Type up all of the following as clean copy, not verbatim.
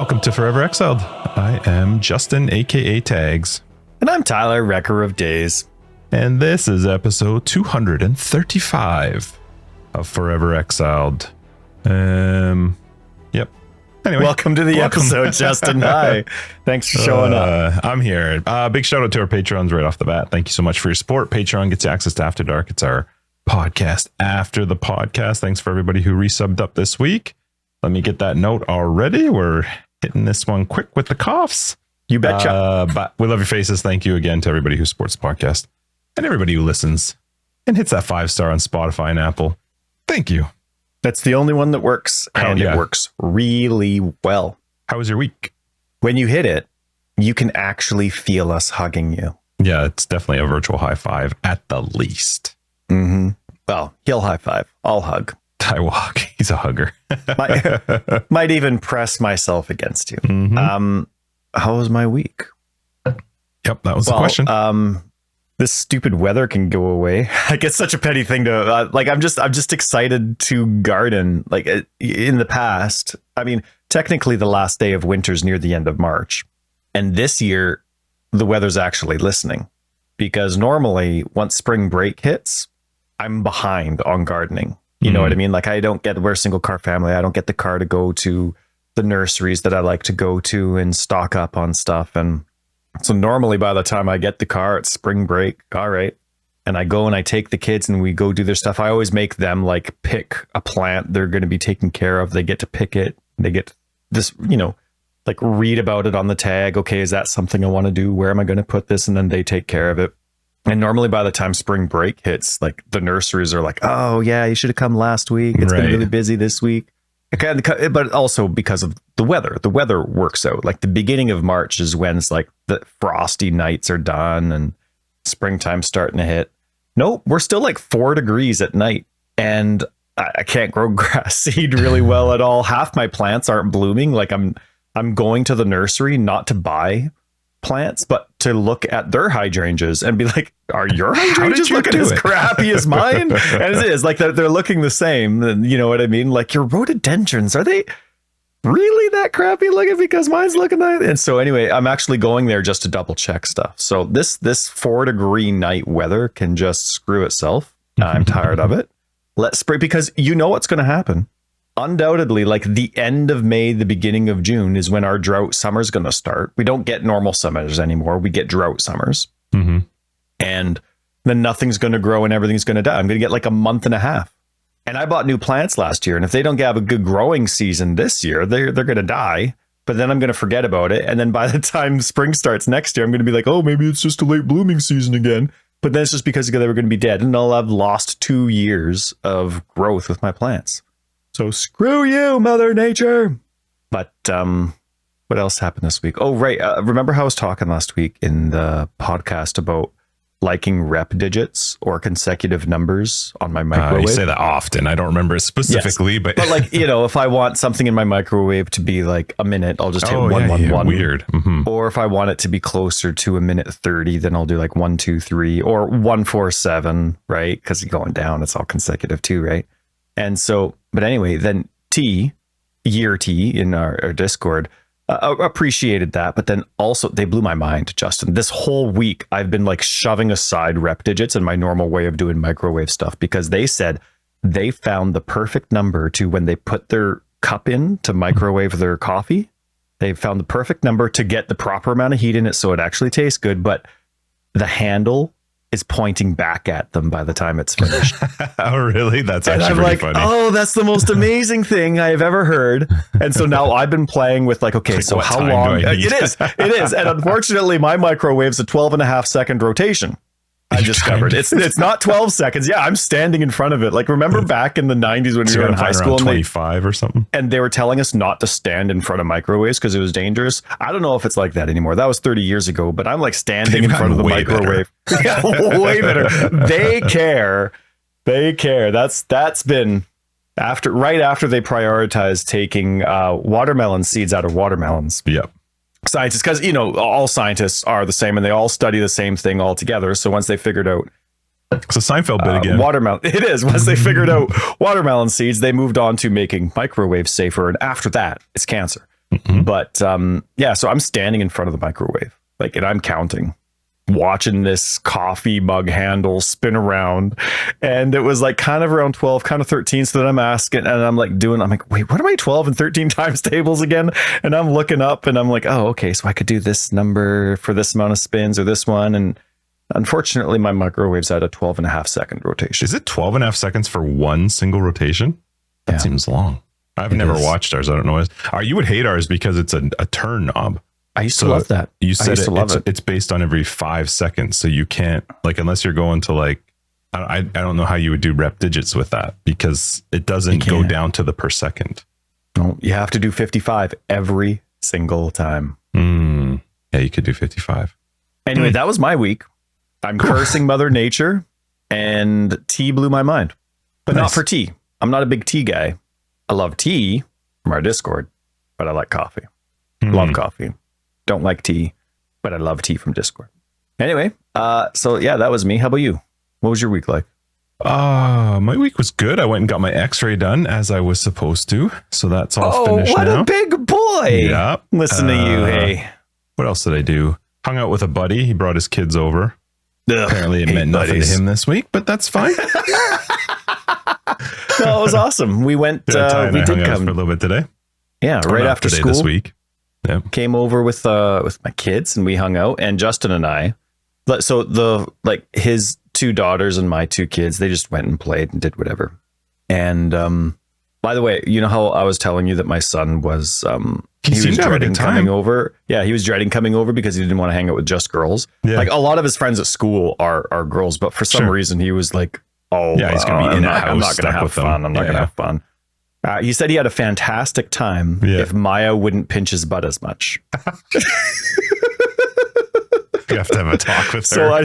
Welcome to Forever Exiled. I am Justin, aka Tags. And I'm Tyler, Wrecker of Days. And this is episode 235 of Forever Exiled. Yep. Anyway, welcome to the episode, Justin. Hi. Thanks for showing up. I'm here. Big shout out to our patrons right off the bat. Thank you so much for your support. Patreon gets you access to After Dark. It's our podcast after the podcast. Thanks for everybody who resubbed up this week. Let me get that note already. We're hitting this one quick with the coughs. You betcha. But we love your faces. Thank you again to everybody who supports the podcast and everybody who listens and hits that 5-star on Spotify and Apple. Thank you. That's the only one that works, and it works really well. How was your week? When you hit it, you can actually feel us hugging you. Yeah, it's definitely a virtual high five at the least. Mm-hmm. Well, he'll high five. I'll hug. I walk. He's a hugger. might even press myself against you. Mm-hmm. How was my week? Yep, that was the question. This stupid weather can go away. Like, it's such a petty thing to I'm just excited to garden. Like, in the past, I mean, technically the last day of winter's near the end of March, and this year the weather's actually listening, because normally once spring break hits, I'm behind on gardening. You know what I mean? Like, we're a single car family. I don't get the car to go to the nurseries that I like to go to and stock up on stuff. And so normally by the time I get the car, it's spring break. All right. And I go and I take the kids and we go do their stuff. I always make them like pick a plant they're going to be taken care of. They get to pick it. They get this, like read about it on the tag. Okay, is that something I want to do? Where am I going to put this? And then they take care of it. And normally by the time spring break hits, like the nurseries are like, oh yeah, you should have come last week. It's been really busy this week. Okay, but also because of the weather works out. Like the beginning of March is when it's like the frosty nights are done and springtime's starting to hit. Nope, we're still like 4 degrees at night, and I can't grow grass seed really well at all. Half my plants aren't blooming. Like I'm going to the nursery not to buy plants, but to look at their hydrangeas and be like, are your hydrangeas looking as crappy as mine? And it is like they're looking the same. You know what I mean? Like, your rhododendrons, are they really that crappy looking because mine's looking like? And so anyway, I'm actually going there just to double check stuff. So this 4-degree night weather can just screw itself. I'm tired of it. Let's spray, because you know what's going to happen. Undoubtedly, like the end of May, the beginning of June is when our drought summer's going to start. We don't get normal summers anymore. We get drought summers. Mm-hmm. And then nothing's going to grow and everything's going to die. I'm going to get like a month and a half. And I bought new plants last year. And if they don't have a good growing season this year, they're going to die. But then I'm going to forget about it. And then by the time spring starts next year, I'm going to be like, oh, maybe it's just a late blooming season again. But then it's just because they were going to be dead. And I'll have lost 2 years of growth with my plants. So screw you, Mother Nature. But what else happened this week? Oh, right. Remember how I was talking last week in the podcast about liking rep digits or consecutive numbers on my microwave? You say that often. I don't remember it specifically, yes. But like, if I want something in my microwave to be like a minute, I'll just hit 111. Weird. Mm-hmm. Or if I want it to be closer to 1:30, then I'll do like 123 or 147, right? Because you're going down, it's all consecutive too, right? And so, but anyway, then Year T in our Discord appreciated that. But then also they blew my mind, Justin. This whole week, I've been like shoving aside rep digits in my normal way of doing microwave stuff, because they said they found the perfect number to when they put their cup in to microwave their coffee. They found the perfect number to get the proper amount of heat in it so it actually tastes good. But the handle is pointing back at them by the time it's finished. Oh, really? That's actually really funny. Oh, that's the most amazing thing I have ever heard. And so now I've been playing with like, okay, so how long? It is. And unfortunately, my microwave's a 12.5-second rotation. I discovered it's not 12 seconds. Yeah, I'm standing in front of it. Like, remember back in the 90s when we were in high school, 25 or something, and they were telling us not to stand in front of microwaves because it was dangerous. I don't know if it's like that anymore. That was 30 years ago, but I'm like standing in front of the microwave. Yeah, way better. They care. That's been right after they prioritized taking watermelon seeds out of watermelons. Yep. Scientists, because all scientists are the same and they all study the same thing all together. So once they figured out it's a Seinfeld bit again. Watermelon. It is. Once they figured out watermelon seeds, they moved on to making microwave safer. And after that, it's cancer. Mhm. But yeah, so I'm standing in front of the microwave, like, and I'm counting, watching this coffee mug handle spin around, and it was like kind of around 12, kind of 13. So then I'm asking, and I'm like I'm like, wait, what are my 12 and 13 times tables again? And I'm looking up, and I'm like, oh, okay, so I could do this number for this amount of spins or this one. And unfortunately, my microwave's at a 12.5 second rotation. Is it 12.5 seconds for one single rotation? That Yeah. seems long. I've never watched ours. I don't know. You would hate ours because it's a turn knob. I used to love that. You said it. It's based on every 5 seconds. So you can't, like, unless you're going to like, I don't know how you would do rep digits with that because it doesn't go down to the per second. No, you have to do 55 every single time. Yeah, you could do 55. Anyway, that was my week. I'm cursing Mother Nature, and tea blew my mind, but not for tea. I'm not a big tea guy. I love tea from our Discord, but I like coffee. Love coffee. Don't like tea, but I love tea from Discord. Anyway, so yeah, that was me. How about you? What was your week like? My week was good. I went and got my x-ray done as I was supposed to. So that's all finished now. Oh, what a big boy. Yeah. Listen to you, hey. What else did I do? Hung out with a buddy. He brought his kids over. Ugh, apparently it meant nothing to him this week, but that's fine. No, it was awesome. We went, we did come for a little bit today. Yeah, right after today, school. This week. Yeah. Came over with my kids, and we hung out, and Justin and I, so his 2 daughters and my 2 kids, they just went and played and did whatever. And by the way, you know how I was telling you that my son was he was dreading coming over. Yeah, he was dreading coming over because he didn't want to hang out with just girls. Yeah. Like a lot of his friends at school are girls, but for some reason he was like, oh yeah, he's gonna be in a house. I'm not gonna have fun. I'm not gonna have fun. He said he had a fantastic time if Maya wouldn't pinch his butt as much. You have to have a talk with her. So I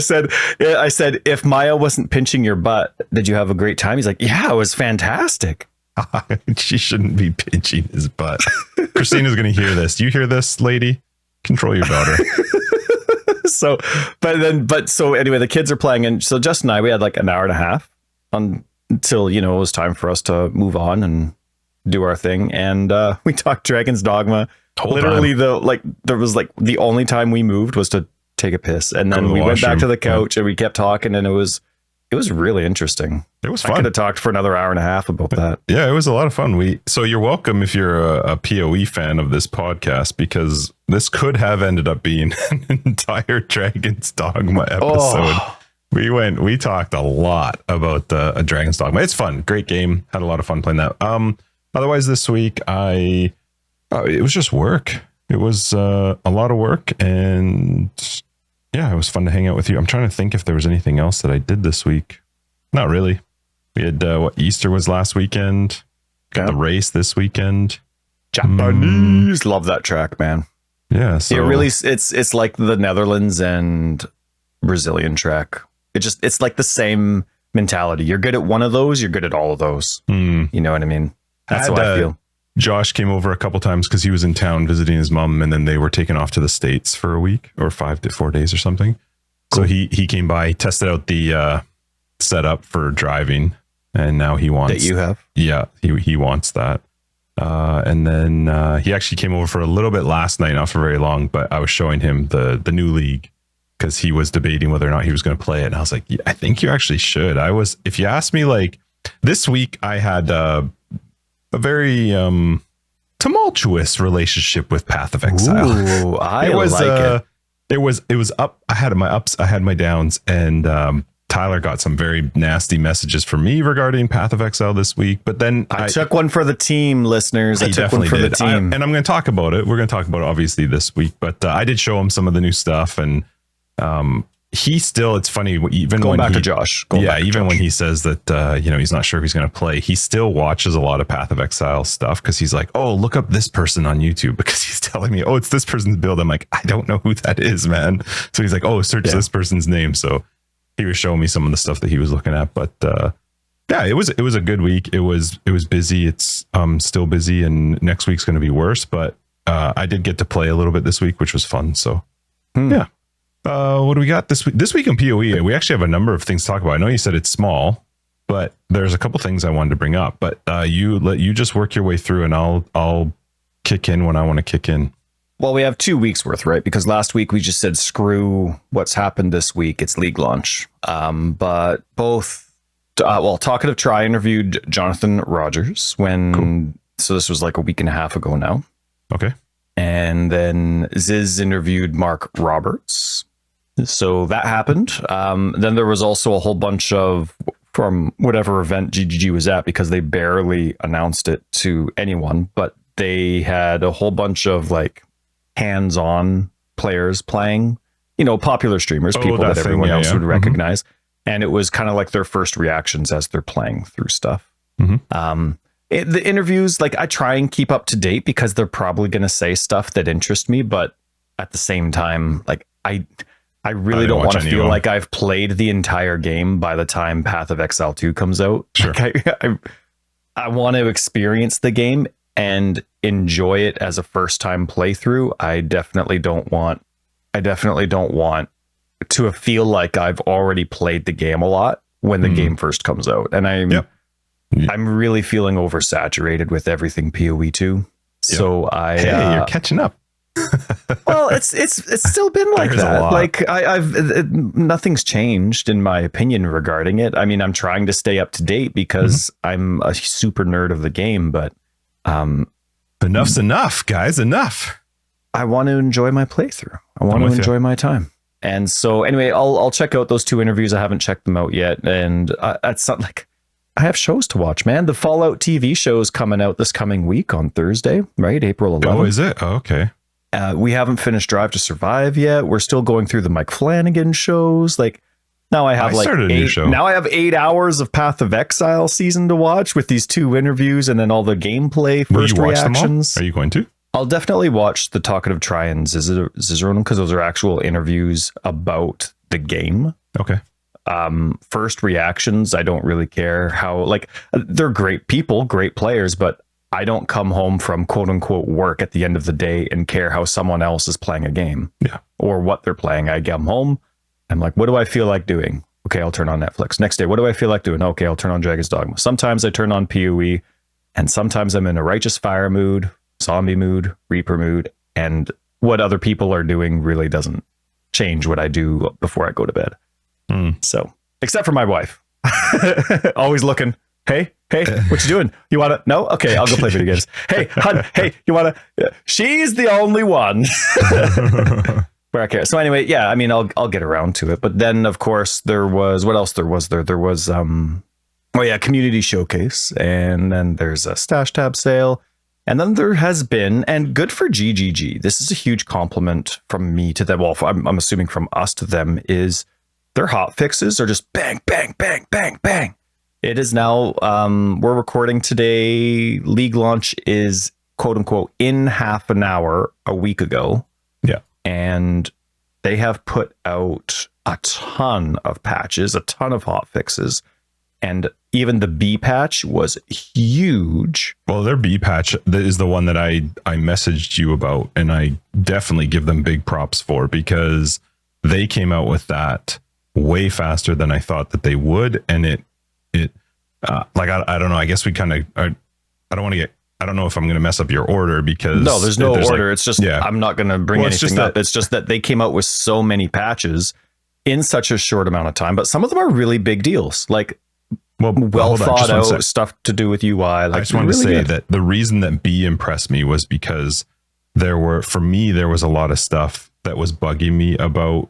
said, if Maya wasn't pinching your butt, did you have a great time? He's like, yeah, it was fantastic. She shouldn't be pinching his butt. Christina's going to hear this. Do you hear this, lady? Control your daughter. So anyway, the kids are playing. And so Justin and I, we had like an hour and a half until, it was time for us to move on and do our thing. And we talked Dragon's Dogma. Literally there was like the only time we moved was to take a piss. And then we went back to the couch and we kept talking, and it was really interesting. It was fun. I could have talked for another hour and a half about that. Yeah, it was a lot of fun. So you're welcome if you're a PoE fan of this podcast, because this could have ended up being an entire Dragon's Dogma episode. Oh. We talked a lot about a Dragon's Dogma. It's fun. Great game. Had a lot of fun playing that. Otherwise this week, it was just work. It was a lot of work, and yeah, it was fun to hang out with you. I'm trying to think if there was anything else that I did this week. Not really. We had Easter was last weekend. Got the race this weekend. Japanese, love that track, man. Yeah, so it really it's like the Netherlands and Brazilian track. It's like the same mentality. You're good at one of those, you're good at all of those. You know what I mean? That's how I feel. Josh came over a couple times because he was in town visiting his mom, and then they were taken off to the States for a week or 5 to 4 days or something. Cool. So he came by, tested out the setup for driving, and now he wants that you have. Yeah, he wants that. And then he actually came over for a little bit last night, not for very long, but I was showing him the new league because he was debating whether or not he was going to play it, and I was like, yeah, I think you actually should. If you ask me, like this week, I had a very tumultuous relationship with pathofexile. Ooh, I like it. It was up. I had my ups, I had my downs, and Tyler got some very nasty messages from me regarding pathofexile this week. But then I took one for the team, listeners. I took one for the team, and I'm going to talk about it. We're going to talk about it obviously this week. But I did show him some of the new stuff, and he still, it's funny, even going when back to Josh. When he says that, he's not sure if he's going to play, he still watches a lot of pathofexile stuff because he's like, oh, look up this person on YouTube, because he's telling me, oh, it's this person's build. I'm like, I don't know who that is, man. So he's like, oh, search this person's name. So he was showing me some of the stuff that he was looking at, but yeah, it was a good week. It was busy. It's still busy, and next week's going to be worse, but I did get to play a little bit this week, which was fun. So yeah. What do we got this week? This week in PoE, we actually have a number of things to talk about. I know you said it's small, but there's a couple things I wanted to bring up. But you just work your way through, and I'll kick in when I want to kick in? Well, we have 2 weeks worth, right? Because last week we just said, screw what's happened this week. It's league launch. But both, Talkative Try interviewed Jonathan Rogers so this was like a week and a half ago now. Okay. And then Ziz interviewed Mark Roberts. So that happened. Then there was also a whole bunch from whatever event GGG was at, because they barely announced it to anyone, but they had a whole bunch of like hands-on players playing, popular streamers, people that everyone else would recognize. And it was kind of like their first reactions as they're playing through stuff. The interviews, like, I try and keep up to date because they're probably going to say stuff that interests me, but at the same time, like, I really don't want to feel like I've played the entire game by the time Path of Exile 2 comes out. Sure. Like, I want to experience the game and enjoy it as a first time playthrough. I definitely don't want to feel like I've already played the game a lot when the game first comes out. And I'm really feeling oversaturated with everything PoE 2. So you're catching up. Well, it's still been like that. Like nothing's changed in my opinion regarding it. I mean, I'm trying to stay up to date because I'm a super nerd of the game, but enough's enough, guys. Enough. I want to enjoy my playthrough. I want to enjoy my time. And so anyway, I'll check out those 2 interviews. I haven't checked them out yet. And it's not like I have shows to watch, man. The Fallout TV show is coming out this coming week on Thursday, right? April 11th. Oh, is it? Oh, okay. We haven't finished Drive to Survive yet. We're still going through the Mike Flanagan shows. Like now I have I have 8 hours of Path of Exile season to watch with these 2 interviews and then all the gameplay first reactions. Are you going to? I'll definitely watch the Talkative Try and Zizron because those are actual interviews about the game. Okay. First reactions, I don't really care how, like, they're great people, great players, but I don't come home from quote unquote work at the end of the day and care how someone else is playing a game or what they're playing. I come home, I'm like, what do I feel like doing? Okay, I'll turn on Netflix. Next day, what do I feel like doing? Okay, I'll turn on Dragon's Dogma. Sometimes I turn on PoE, and sometimes I'm in a Righteous Fire mood, zombie mood, Reaper mood, and what other people are doing really doesn't change what I do before I go to bed. So, except for my wife, always looking. Hey, what you doing? You want to? No? Okay, I'll go play video games. Hey, hun, hey, you want to? She's the only one where I care. So anyway, yeah, I mean, I'll get around to it. But then, of course, there was, what else there was there? There was, community showcase. And then there's a stash tab sale. And then there has been, and good for GGG, this is a huge compliment from me to them. Well, I'm assuming from us to them, is their hot fixes are just bang, bang, bang, bang, bang. It is now, we're recording today. League launch is quote unquote in half an hour a week ago. Yeah. And they have put out a ton of patches, a ton of hot fixes. And even the B patch was huge. Well, their B patch is the one that I messaged you about, and I definitely give them big props for, because they came out with that way faster than I thought that they would. And it I don't know. I guess we kind of, I don't know if I'm going to mess up your order, because no, there's no order. It's just, I'm not going to bring anything up. It's just that they came out with so many patches in such a short amount of time, but some of them are really big deals. Like, well thought out stuff to do with UI. Like, I just wanted to say that the reason that B impressed me was because there was a lot of stuff that was bugging me about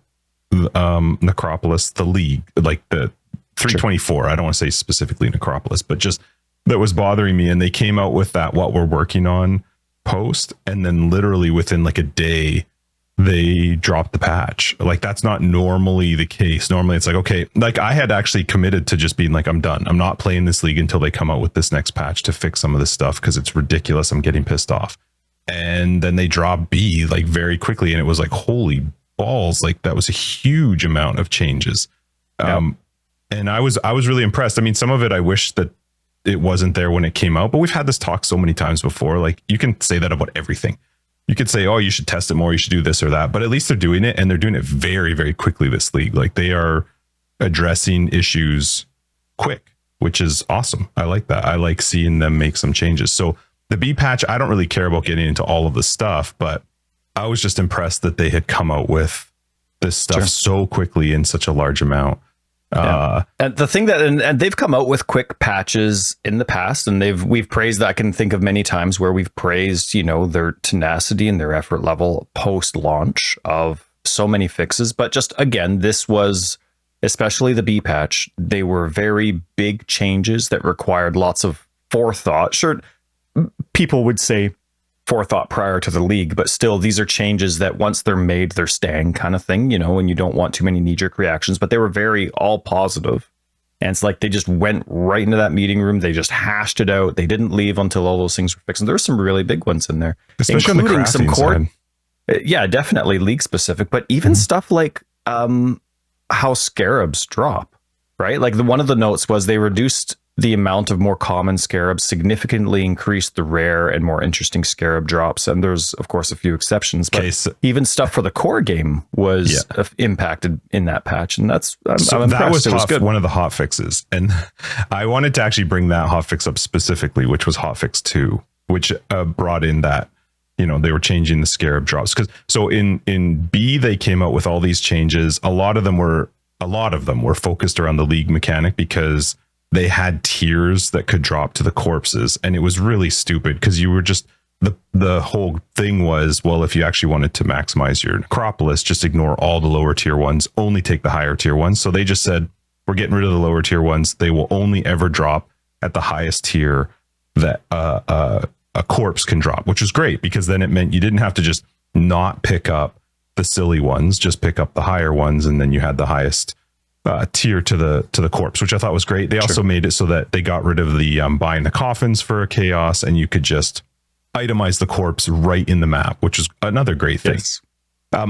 Necropolis, the league, like the 324. Sure. I don't want to say specifically Necropolis, but just that was bothering me. And they came out with that what we're working on post, and then literally within like a day they dropped the patch. Like, that's not normally the case. Normally it's like, okay, like I had actually committed to just being like, I'm done. I'm not playing this league until they come out with this next patch to fix some of this stuff, because it's ridiculous. I'm getting pissed off. And then they dropped B like very quickly, and it was like, holy balls, like that was a huge amount of changes. And I was really impressed. I mean, some of it I wish that it wasn't there when it came out, but we've had this talk so many times before. Like, you can say that about everything. You could say, oh, you should test it more, you should do this or that, but at least they're doing it, and they're doing it very, very quickly, this league. Like, they are addressing issues quick, which is awesome. I like that. I like seeing them make some changes. So the B patch, I don't really care about getting into all of the stuff, but I was just impressed that they had come out with this stuff so quickly in such a large amount. And the thing that, and they've come out with quick patches in the past, and we've praised that. I can think of many times where we've praised, their tenacity and their effort level post launch of so many fixes. But just again, this was, especially the B patch, they were very big changes that required lots of forethought. Sure, people would say forethought prior to the league, but still, these are changes that once they're made, they're staying kind of thing, and you don't want too many knee-jerk reactions, but they were very all positive. And it's like they just went right into that meeting room. They just hashed it out. They didn't leave until all those things were fixed. And there's some really big ones in there, especially including some core. Yeah, definitely league specific, but even stuff like how Scarabs drop, right? Like one of the notes was they reduced the amount of more common Scarabs, significantly increased the rare and more interesting Scarab drops. And there's, of course, a few exceptions, but even stuff for the core game was impacted in that patch. And that's, I'm that was, good. One of the hot fixes. And I wanted to actually bring that hot fix up specifically, which was hotfix 2, which brought in that, they were changing the Scarab drops. So in B, they came out with all these changes. A lot of them were focused around the league mechanic because they had tiers that could drop to the corpses, and it was really stupid because you were just the whole thing was, well, if you actually wanted to maximize your Necropolis, just ignore all the lower tier ones, only take the higher tier ones. So they just said, we're getting rid of the lower tier ones. They will only ever drop at the highest tier that a corpse can drop, which was great because then it meant you didn't have to just not pick up the silly ones, just pick up the higher ones, and then you had the highest tier to the corpse, which I thought was great. They also made it so that they got rid of the buying the coffins for a chaos, and you could just itemize the corpse right in the map, which is another great thing. Yes.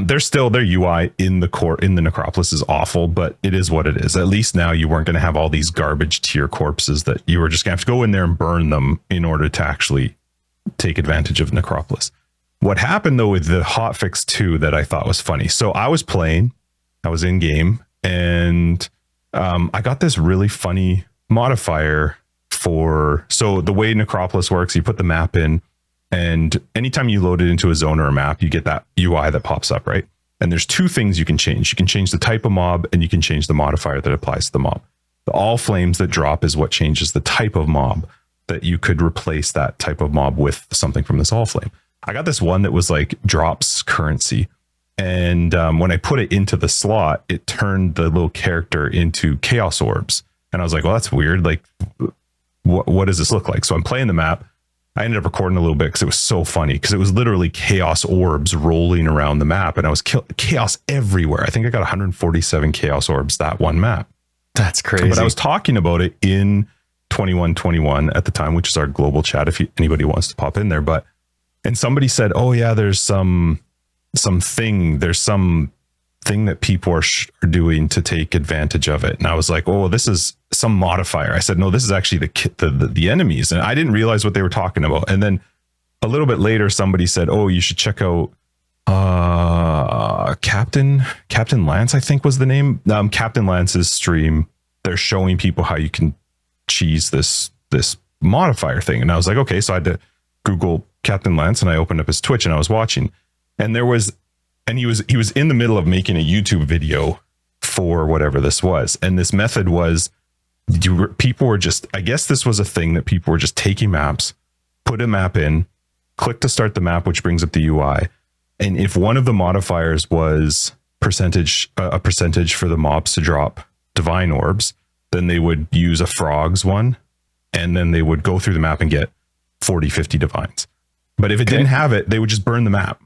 There's still their UI in the Necropolis is awful, but it is what it is. At least now you weren't going to have all these garbage tier corpses that you were just going to have to go in there and burn them in order to actually take advantage of Necropolis. What happened though with the hotfix 2 that I thought was funny. So I was in game, and I got this really funny modifier so the way Necropolis works, you put the map in, and anytime you load it into a zone or a map, you get that UI that pops up, right? And there's two things you can change. You can change the type of mob, and you can change the modifier that applies to the mob. The all flames that drop is what changes the type of mob that you could replace that type of mob with something from this all flame. I got this one that was like drops currency. And when I put it into the slot, it turned the little character into chaos orbs. And I was like, well, that's weird. Like, what does this look like? So I'm playing the map. I ended up recording a little bit because it was so funny, because it was literally chaos orbs rolling around the map, and I was chaos everywhere. I think I got 147 chaos orbs that one map. That's crazy. But I was talking about it in 2121 at the time, which is our global chat if anybody wants to pop in there. And somebody said, oh yeah, there's something that people are doing to take advantage of it. And I was like, oh, this is some modifier. I said, no, this is actually the enemies. And I didn't realize what they were talking about. And then a little bit later, somebody said, oh, you should check out Captain Lance, I think was the name. Captain Lance's stream. They're showing people how you can cheese this modifier thing. And I was like, okay, so I had to Google Captain Lance, and I opened up his Twitch and I was watching, and he was in the middle of making a YouTube video for whatever this was. And this method was, people were just, I guess this was a thing that people were just taking maps, put a map in, click to start the map, which brings up the UI. And if one of the modifiers was a percentage for the mobs to drop divine orbs, then they would use a frogs one, and then they would go through the map and get 40, 50 divines. But if it didn't have it, they would just burn the map.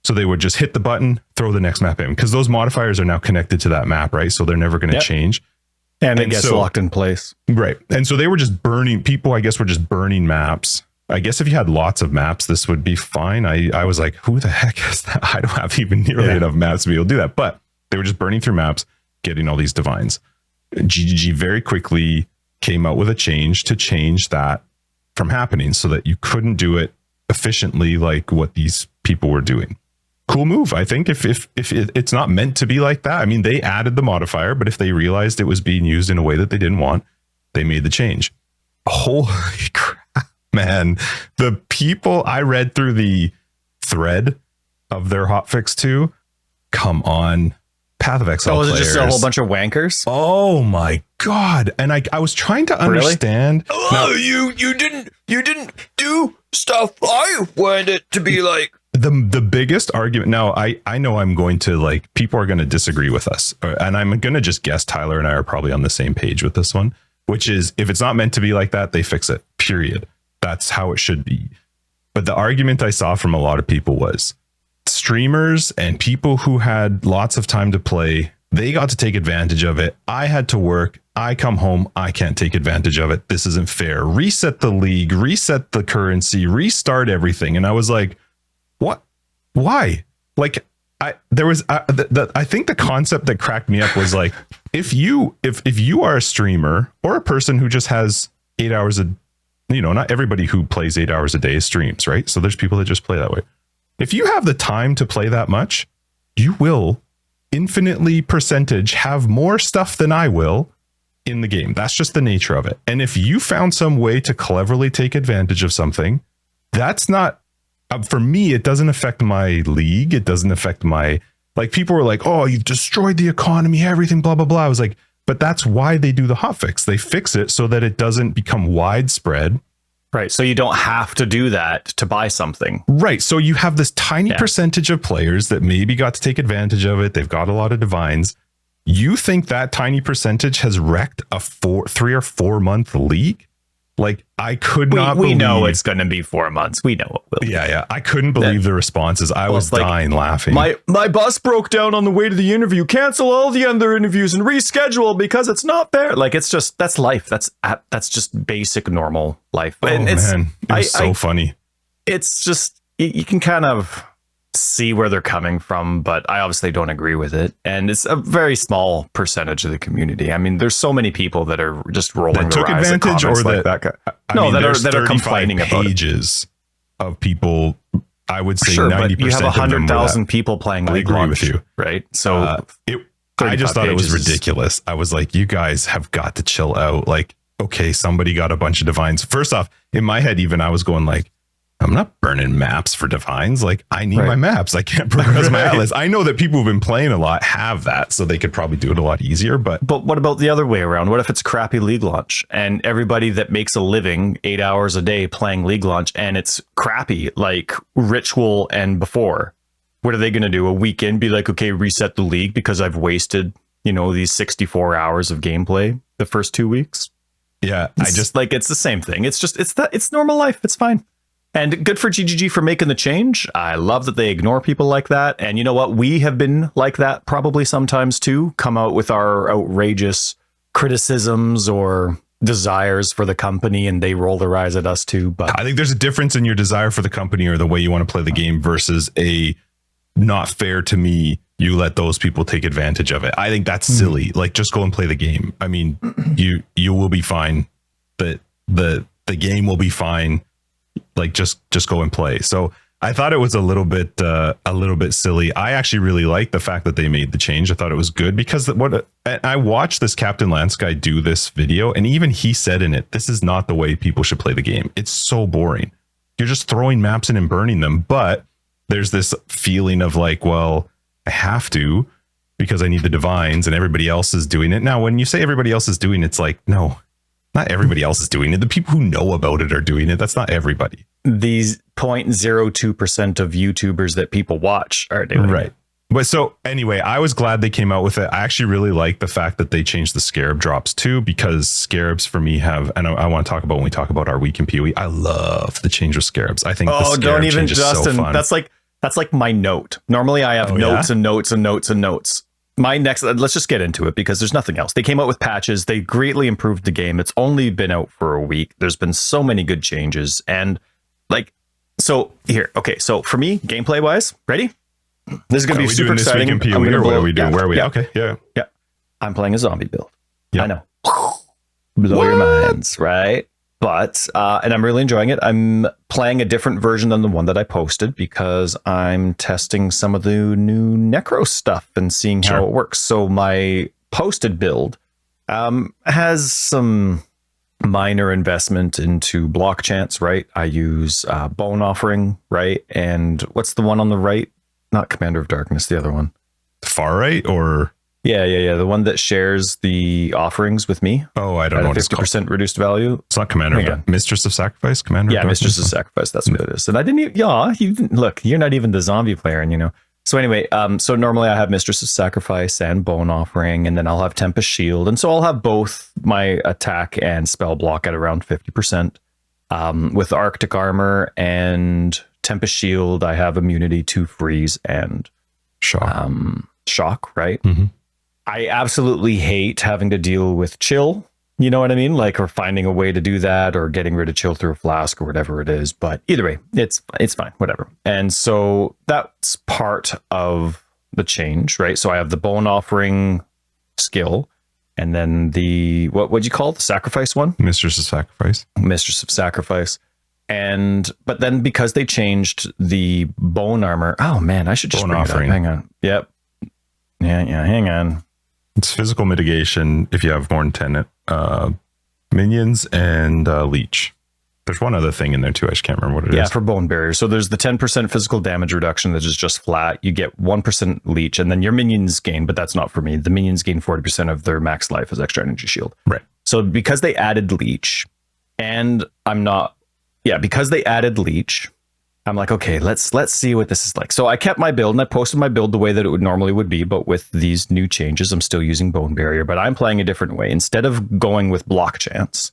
So they would just hit the button, throw the next map in, because those modifiers are now connected to that map, right? So they're never going to change. And it gets locked in place. Right. And so they were just burning, people, I guess, were just burning maps. I guess if you had lots of maps, this would be fine. I was like, who the heck is that? I don't have even nearly enough maps to be able to do that. But they were just burning through maps, getting all these divines. GGG very quickly came out with a change to change that from happening so that you couldn't do it efficiently like what these people were doing. Cool move. I think if it's not meant to be like that, I mean, they added the modifier, but if they realized it was being used in a way that they didn't want, they made the change. Holy crap, man, the people I read through the thread of their hotfix 2, come on. Pathofexile was players. it just a whole bunch of wankers? Oh my god. And I was trying to understand. Really? Now, you didn't do stuff I wanted it to be like. the biggest argument now, I know I'm going to like, people are going to disagree with us, and I'm going to just guess Tyler and I are probably on the same page with this one, which is if it's not meant to be like that, they fix it, period. That's how it should be. But the argument I saw from a lot of people was streamers and people who had lots of time to play, they got to take advantage of it. I had to work. I come home. I can't take advantage of it. This isn't fair. Reset the league, reset the currency, restart everything. And I was like, what? Why? Like, I think the concept that cracked me up was like, if you are a streamer or a person who just has 8 hours not everybody who plays 8 hours a day streams, right? So there's people that just play that way. If you have the time to play that much, you will infinitely percentage have more stuff than I will in the game. That's just the nature of it. And if you found some way to cleverly take advantage of something, that's not, for me, it doesn't affect my league. It doesn't affect my, like, people were like, oh, you've destroyed the economy, everything, blah, blah, blah. I was like, but that's why they do the hotfix. They fix it so that it doesn't become widespread. Right. So you don't have to do that to buy something. Right. So you have this tiny percentage of players that maybe got to take advantage of it. They've got a lot of divines. You think that tiny percentage has wrecked a 3 or 4 month league? Like, I could not believe. We know it's going to be 4 months. We know it will. Yeah. I couldn't believe the responses. I was dying laughing. My bus broke down on the way to the interview. Cancel all the other interviews and reschedule because it's not there. Like, it's just, that's life. That's just basic normal life. Oh, and man. It was so funny. It's just, you can kind of see where they're coming from, but I obviously don't agree with it. And it's a very small percentage of the community. I mean, there's so many people that are just rolling that took their eyes at advantage, or like that that are complaining about pages of people. I would say sure, 90%. But you have 100,000 people playing League agree Launch, with you, right? So I just thought it was ridiculous. I was like, you guys have got to chill out. Like, okay, somebody got a bunch of divines. First off, in my head, even I was going like, I'm not burning maps for divines. Like, I need my maps. I can't progress my atlas. I know that people who've been playing a lot have that, so they could probably do it a lot easier. But what about the other way around? What if it's crappy League Launch and everybody that makes a living 8 hours a day playing League Launch and it's crappy, like Ritual and before? What are they going to do? A weekend be like, okay, reset the league because I've wasted, these 64 hours of gameplay the first 2 weeks? Yeah, I just like, it's the same thing. It's normal life. It's fine. And good for GGG for making the change. I love that they ignore people like that. And you know what? We have been like that probably sometimes too. Come out with our outrageous criticisms or desires for the company and they roll their eyes at us too. But I think there's a difference in your desire for the company or the way you want to play the game versus a not fair to me. You let those people take advantage of it. I think that's silly. Like, just go and play the game. I mean, you will be fine. The game will be fine. Like, just go and play. So I thought it was a little bit silly. I actually really liked the fact that they made the change. I thought it was good because I watched this Captain Lance guy do this video, and even he said in it, this is not the way people should play the game. It's so boring. You're just throwing maps in and burning them. But there's this feeling of like, well, I have to because I need the divines and everybody else is doing it. Now, when you say everybody else is doing it, it's like, no. Not everybody else is doing it. The people who know about it are doing it. That's not everybody. These 0.02% of YouTubers that people watch are doing right. it. But so anyway, I was glad they came out with it. I actually really like the fact that they changed the Scarab drops too, because Scarabs for me have, and I want to talk about when we talk about our week in PoE. I love the change of Scarabs. I think the Scarab don't even, Justin. So fun. That's like my note. Normally I have notes and notes and notes and notes. My next, let's just get into it because there's nothing else. They came out with patches. They greatly improved the game. It's only been out for a week. There's been so many good changes. And like, so here, okay. So for me, gameplay wise, ready? This is going to be super exciting. This week in PoE, or what are we doing? Where are we? Okay. Yeah. I'm playing a zombie build. Yep. I know. Blow your minds, right? But, and I'm really enjoying it. I'm playing a different version than the one that I posted because I'm testing some of the new Necro stuff and seeing how it works. So my posted build has some minor investment into block chance, right? I use Bone Offering, right? And what's the one on the right? Not Commander of Darkness, the other one. Far right or? Yeah. The one that shares the offerings with me. Oh, I don't know. 50% reduced value. It's not Commander of Mistress of Sacrifice? Commander of Darkness? Mistress of Sacrifice. That's what it is. And I didn't even, look, you're not even the zombie player, and you know. So anyway, so normally I have Mistress of Sacrifice and Bone Offering, and then I'll have Tempest Shield. And so I'll have both my attack and spell block at around 50%. With Arctic Armor and Tempest Shield, I have immunity to freeze and shock, right? Mm-hmm. I absolutely hate having to deal with chill, you know what I mean? Like, or finding a way to do that, or getting rid of chill through a flask or whatever it is. But either way, it's fine, whatever. And so that's part of the change, right? So I have the Bone Offering skill, and then the, what'd you call it? The Sacrifice one? Mistress of Sacrifice. Mistress of Sacrifice. But then because they changed the Bone Armor, oh man, I should just bring Offering. It up. Hang on. Yep. Yeah, hang on. It's physical mitigation if you have more than 10 minions and leech. There's one other thing in there too. I just can't remember what it is. Yeah, for bone barrier. So there's the 10% physical damage reduction that is just flat. You get 1% leech, and then your minions gain, but that's not for me. The minions gain 40% of their max life as extra energy shield. Right. So because they added leech, and because they added leech, I'm like, okay, let's see what this is like. So I kept my build, and I posted my build the way that it would be, but with these new changes, I'm still using Bone Barrier, but I'm playing a different way. Instead of going with block chance,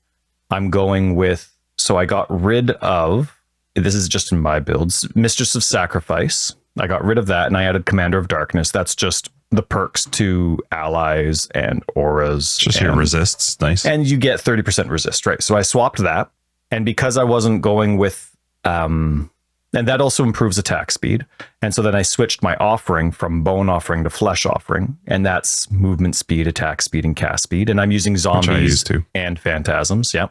I'm going with, so I got rid of, this is just in my builds, Mistress of Sacrifice. I got rid of that, and I added Commander of Darkness. That's just the perks to allies and auras. Just your resists, nice. And you get 30% resist, right? So I swapped that, and because I wasn't going with, and that also improves attack speed. And so then I switched my offering from Bone Offering to Flesh Offering, and that's movement speed, attack speed, and cast speed. And I'm using zombies and phantasms. Yeah.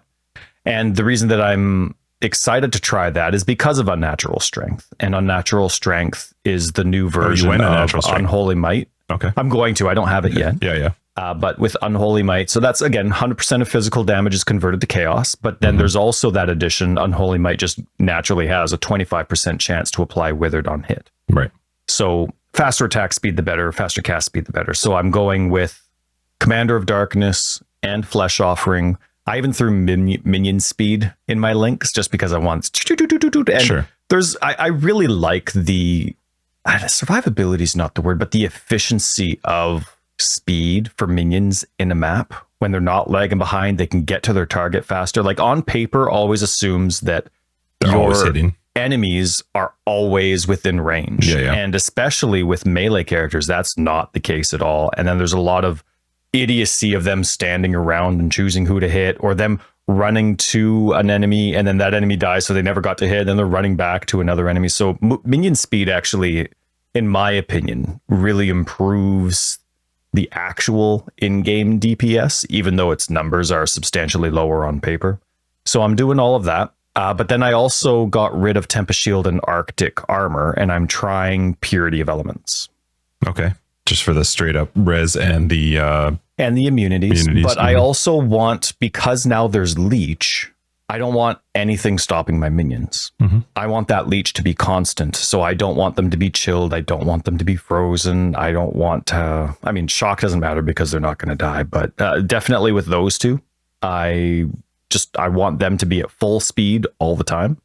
And the reason that I'm excited to try that is because of Unnatural Strength. And Unnatural Strength is the new version of Unholy Might. Okay. I'm going to. I don't have it yet. Yeah. But with Unholy Might, so that's again 100% of physical damage is converted to chaos. But then there's also that addition: Unholy Might just naturally has a 25% chance to apply Withered on hit. Right. So faster attack speed, the better. Faster cast speed, the better. So I'm going with Commander of Darkness and Flesh Offering. I even threw minion speed in my links just because I want. And sure. I really like the survivability is not the word, but the efficiency of speed for minions in a map. When they're not lagging behind, they can get to their target faster. Like on paper, always assumes that they're always hitting. Enemies are always within range. Yeah. And especially with melee characters, that's not the case at all. And then there's a lot of idiocy of them standing around and choosing who to hit, or them running to an enemy and then that enemy dies, so they never got to hit, and they're running back to another enemy. So minion speed actually, in my opinion, really improves the actual in-game DPS, even though its numbers are substantially lower on paper. So I'm doing all of that. But then I also got rid of Tempest Shield and Arctic Armor, and I'm trying Purity of Elements. Okay. Just for the straight up res and the immunities. But I also want, because now there's leech, I don't want anything stopping my minions. I want that leech to be constant. So I don't want them to be chilled. I don't want them to be frozen. I don't want to, shock doesn't matter because they're not going to die, but definitely with those two, I want them to be at full speed all the time.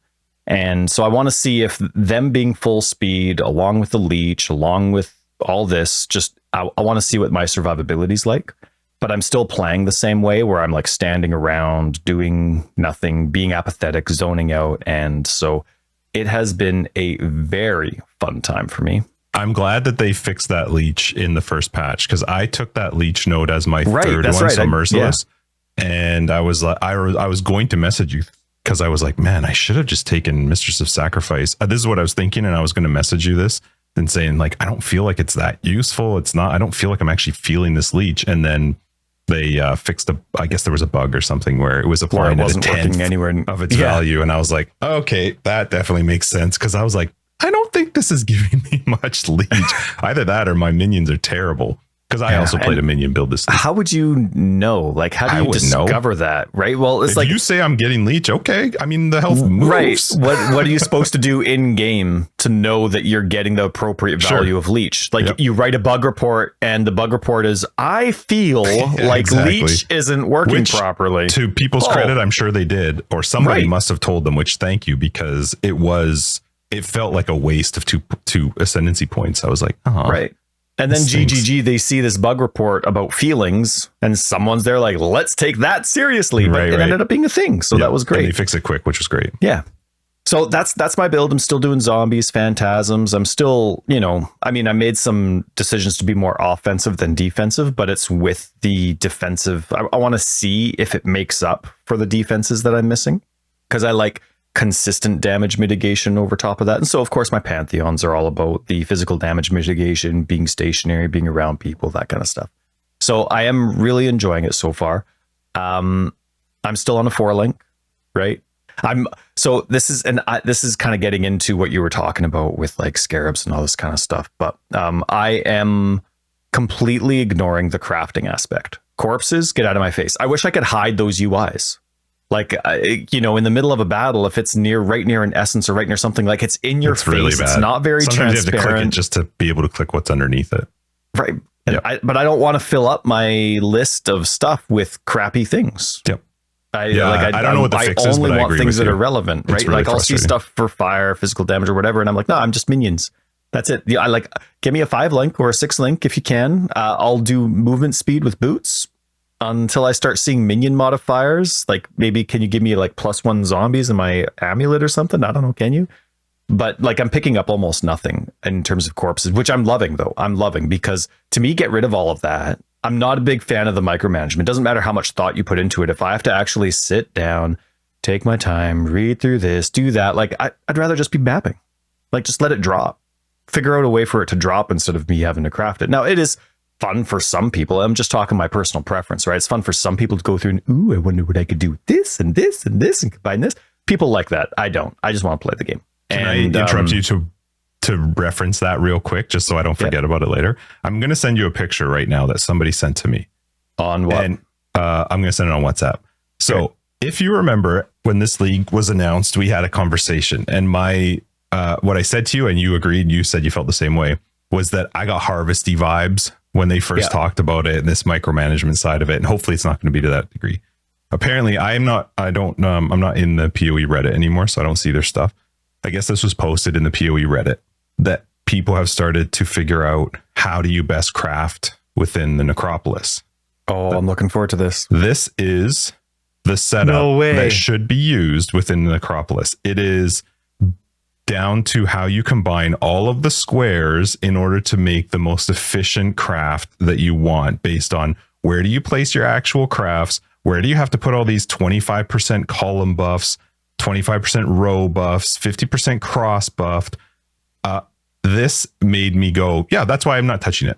And so I want to see if them being full speed, along with the leech, along with all this, I want to see what my survivability is like. But I'm still playing the same way, where I'm like standing around, doing nothing, being apathetic, zoning out. And so it has been a very fun time for me. I'm glad that they fixed that leech in the first patch, because I took that leech node as my third one, so Merciless. Yeah. And I was going to message you because I was like, man, I should have just taken Mistress of Sacrifice. This is what I was thinking, and I was going to message you this and saying, like, I don't feel like it's that useful. It's not. I don't feel like I'm actually feeling this leech. And then they fixed I guess there was a bug or something where it was applying at a tenth anywhere of its value. And I was like, okay, that definitely makes sense. Because I was like, I don't think this is giving me much leech. Either that or my minions are terrible. Because I also played a minion build this league. How would you know? Like, how do you discover that? Right. Well, it's if you say I'm getting leech, okay. I mean, the health moves. Right. What are you supposed to do in game to know that you're getting the appropriate value of leech? Like you write a bug report, and the bug report is, I feel like leech isn't working properly. To people's credit, I'm sure they did, or somebody must have told them. Which thank you, because it felt like a waste of two ascendancy points. I was like, oh, right. And then GGG, they see this bug report about feelings, and someone's there like, let's take that seriously. But it ended up being a thing. So that was great. And they fix it quick, which was great. Yeah. So that's my build. I'm still doing zombies, phantasms. I'm still, I made some decisions to be more offensive than defensive, but it's with the defensive. I want to see if it makes up for the defenses that I'm missing, because I like consistent damage mitigation over top of that. And so, of course, my pantheons are all about the physical damage mitigation, being stationary, being around people, that kind of stuff. So I am really enjoying it so far. I'm still on a 4-link, right? This is kind of getting into what you were talking about with like Scarabs and all this kind of stuff. But I am completely ignoring the crafting aspect. Corpses, get out of my face. I wish I could hide those UIs. Like, in the middle of a battle, if it's right near an essence or right near something, like it's in your face, really it's not very Sometimes transparent. You have to click it just to be able to click what's underneath it. Right. But I don't want to fill up my list of stuff with crappy things. Yep. I don't know what the fix is, but I only want things that are relevant, right? Really like I'll see stuff for fire, physical damage or whatever. And I'm like, no, I'm just minions. That's it. I like, give me a 5-link or a 6-link if you can. I'll do movement speed with boots until I start seeing minion modifiers. Like, maybe can you give me like +1 zombies in my amulet or something? I don't know. Can you? But like, I'm picking up almost nothing in terms of corpses, which I'm loving though. I'm loving, because to me, get rid of all of that. I'm not a big fan of the micromanagement. It doesn't matter how much thought you put into it. If I have to actually sit down, take my time, read through this, do that, like I'd rather just be mapping. Like, just let it drop. Figure out a way for it to drop instead of me having to craft it. Now, it is fun for some people. I'm just talking my personal preference, right? It's fun for some people to go through and, I wonder what I could do with this and this and this and combine this. People like that. I don't. I just want to play the game. Can I interrupt you to reference that real quick, just so I don't forget about it later? I'm going to send you a picture right now that somebody sent to me. On what? And I'm going to send it on WhatsApp. So if you remember, when this league was announced, we had a conversation, and what I said to you, and you agreed, you said you felt the same way, was that I got harvesty vibes when they first talked about it, and this micromanagement side of it. And hopefully it's not going to be to that degree. Apparently I'm not in the PoE Reddit anymore, so I don't see their stuff. I guess this was posted in the PoE Reddit that people have started to figure out, how do you best craft within the Necropolis? Oh, I'm looking forward to this. This is the setup that should be used within the Necropolis. It is down to how you combine all of the squares in order to make the most efficient craft that you want, based on where do you place your actual crafts, where do you have to put all these 25% column buffs, 25% row buffs, 50% cross buffed. This made me go, yeah, that's why I'm not touching it.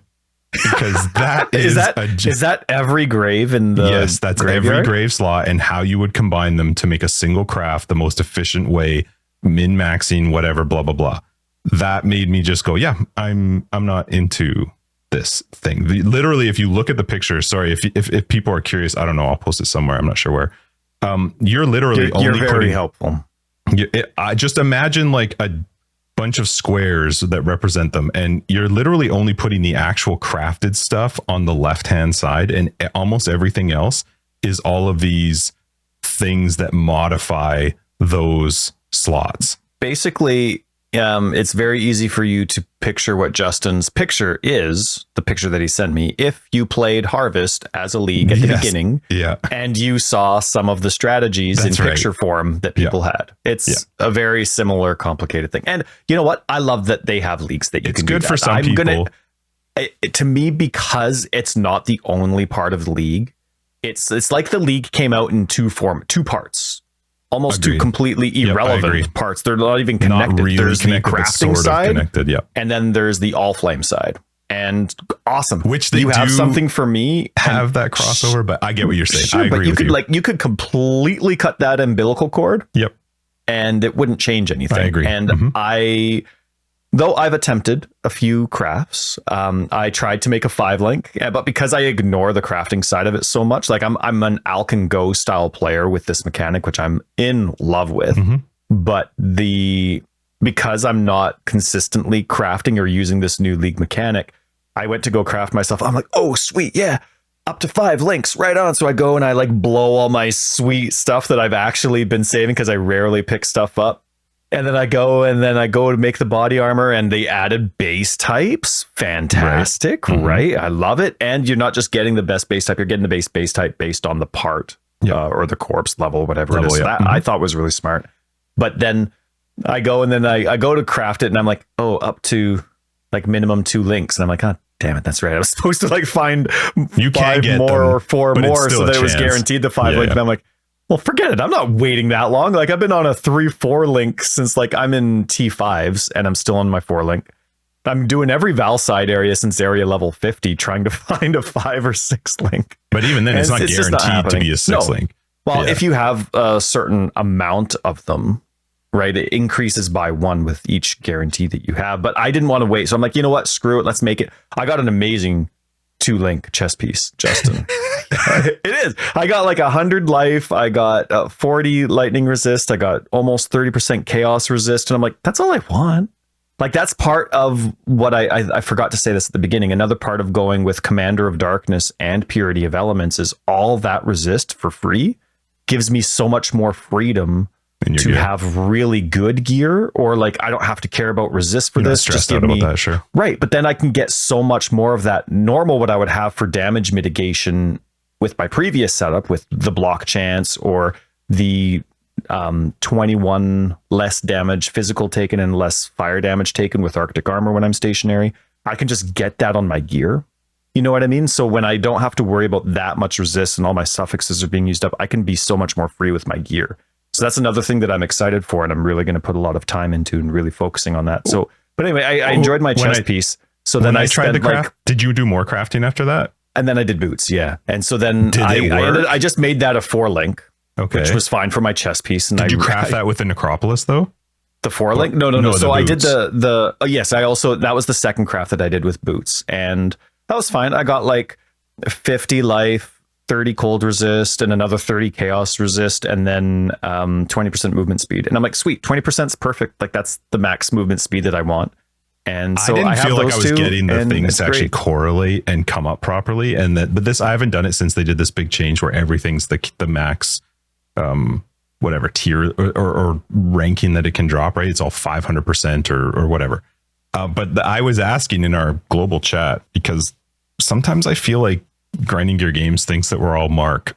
Because that is that every grave in the yes, that's graveyard? Every grave slot, and how you would combine them to make a single craft the most efficient way, min-maxing, whatever, blah, blah, blah. That made me just go, yeah, I'm not into this thing. Literally, if you look at the picture, sorry, if people are curious, I don't know, I'll post it somewhere, I'm not sure where. You're literally you're very helpful. I just imagine like a bunch of squares that represent them, and you're literally only putting the actual crafted stuff on the left hand side, and almost everything else is all of these things that modify those slots. Basically, it's very easy for you to picture what Justin's picture is, the picture that he sent me, if you played Harvest as a league at the beginning, and you saw some of the strategies in picture form that people had. It's a very similar, complicated thing. And you know what? I love that they have leagues that you can do. It's good for some people. To me, because it's not the only part of the league, it's like the league came out in two parts. Almost two completely irrelevant parts. They're not even connected. Not really there's connected, the crafting side, and then there's the all flame side. And awesome, which they have something for me. Have that crossover, but I get what you're saying. Sure, I agree but you could completely cut that umbilical cord. Yep, and it wouldn't change anything. I agree. And though I've attempted a few crafts. I tried to make a 5-link, but because I ignore the crafting side of it so much, like I'm an Alch and Go style player with this mechanic, which I'm in love with. But because I'm not consistently crafting or using this new league mechanic, I went to go craft myself. I'm like, oh, sweet. Yeah. Up to 5 links right on. So I go and I like blow all my sweet stuff that I've actually been saving because I rarely pick stuff up. And then I go to make the body armor, and they added base types. Fantastic, right? I love it. And you're not just getting the best base type, you're getting the base type based on the part or the corpse level, whatever it is. So that I thought was really smart. But then I go to craft it, and I'm like, oh, up to like minimum 2 links. And I'm like, oh, damn it, that's right. I was supposed to like find you 5 get more them, or 4 more so that it was guaranteed the 5 link. And I'm like, well, forget it. I'm not waiting that long. Like I've been on a 3-4 link since like I'm in T5s and I'm still on my 4 link. I'm doing every Val side area since area level 50, trying to find a 5 or 6 link. But even then, it's not guaranteed to be a 6 link. Well, if you have a certain amount of them, right, it increases by 1 with each guarantee that you have. But I didn't want to wait. So I'm like, you know what? Screw it. Let's make it. I got an amazing 2-link chess piece, Justin. It is. I got like 100 life. I got 40 lightning resist. I got almost 30% chaos resist. And I'm like, that's all I want. Like that's part of what I forgot to say this at the beginning. Another part of going with Commander of Darkness and Purity of Elements is all that resist for free gives me so much more freedom to have really good gear, or like I don't have to care about resist for this. Just give me that, sure. Right, but then I can get so much more of that normal what I would have for damage mitigation with my previous setup with the block chance or the 21 less damage physical taken and less fire damage taken with Arctic armor when I'm stationary. I can just get that on my gear. You know what I mean? So when I don't have to worry about that much resist and all my suffixes are being used up, I can be so much more free with my gear. So that's another thing that I'm excited for, and I'm really going to put a lot of time into and really focusing on that. So, but anyway, I enjoyed my chess piece. So then I tried to craft. Did you do more crafting after that? And then I did boots, yeah. And so then I just made that a 4-link, which was fine for my chess piece. And did you craft that with the Necropolis though? The 4-link? No. So I did the yes. I also that was the second craft that I did with boots, and that was fine. I got like 50 life. 30 cold resist and another 30 chaos resist, and then 20% movement speed. And I'm like, sweet, 20% is perfect. Like that's the max movement speed that I want. And so I didn't feel like I was getting the things to actually correlate and come up properly. And but this, I haven't done it since they did this big change where everything's the max, whatever tier or ranking that it can drop, right? It's all 500% or whatever. But I was asking in our global chat because sometimes I feel like Grinding Gear Games thinks that we're all Mark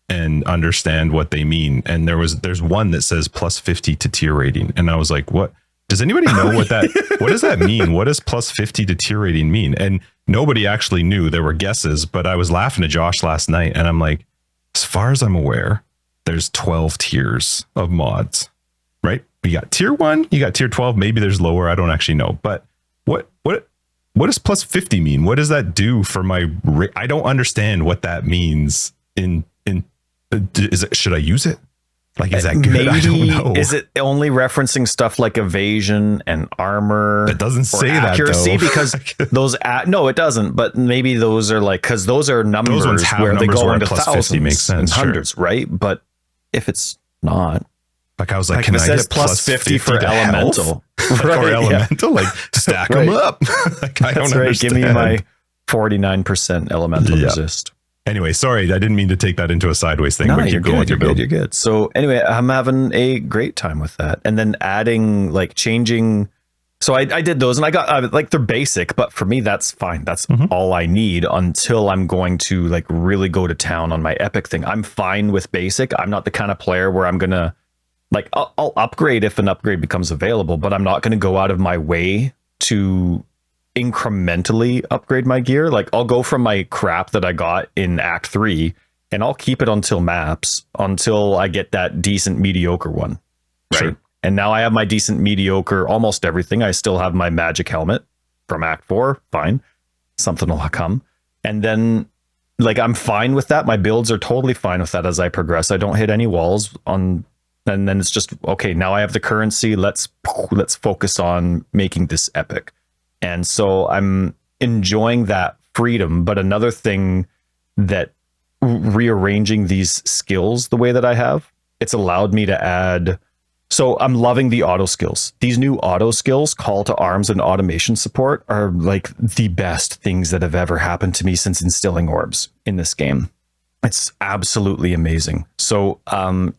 and understand what they mean. And there's one that says plus 50 to tier rating. And I was like, what? Does anybody know what does that mean? What does plus 50 to tier rating mean? And nobody actually knew. There were guesses, but I was laughing at Josh last night and I'm like, as far as I'm aware, there's 12 tiers of mods, right? We got tier 1, you got tier 12, maybe there's lower. I don't actually know. But what does plus 50 mean? What does that do for my I don't understand what that means should I use it? Like, is that good? Maybe, I don't know. Is it only referencing stuff like evasion and armor? It doesn't say accuracy, that though. Because those no, it doesn't. But maybe those are like, because those are numbers where they go into thousands makes sense, and hundreds, right? But if it's not, like I was like, can it I says get plus 50 for elemental, or elemental? Like stack them up. Like I don't understand. Give me my 49% elemental resist. Anyway, sorry, I didn't mean to take that into a sideways thing. No, but you're good. You're good. So anyway, I'm having a great time with that, and then adding like changing. So I did those, and I got like they're basic, but for me that's fine. That's all I need until I'm going to like really go to town on my epic thing. I'm fine with basic. I'm not the kind of player where I'm gonna like I'll upgrade if an upgrade becomes available, but I'm not gonna go out of my way to incrementally upgrade my gear. Like I'll go from my crap that I got in Act 3 and I'll keep it until maps until I get that decent mediocre one. Right. Sure. And now I have my decent mediocre almost everything. I still have my magic helmet from Act 4. Fine. Something will come. And then like I'm fine with that. My builds are totally fine with that as I progress. I don't hit any walls on And then it's just, okay, now I have the currency. Let's focus on making this epic. And so I'm enjoying that freedom. But another thing that rearranging these skills the way that I have, it's allowed me to add. So I'm loving the auto skills. These new auto skills, call to arms and automation support, are like the best things that have ever happened to me since instilling orbs in this game. It's absolutely amazing. So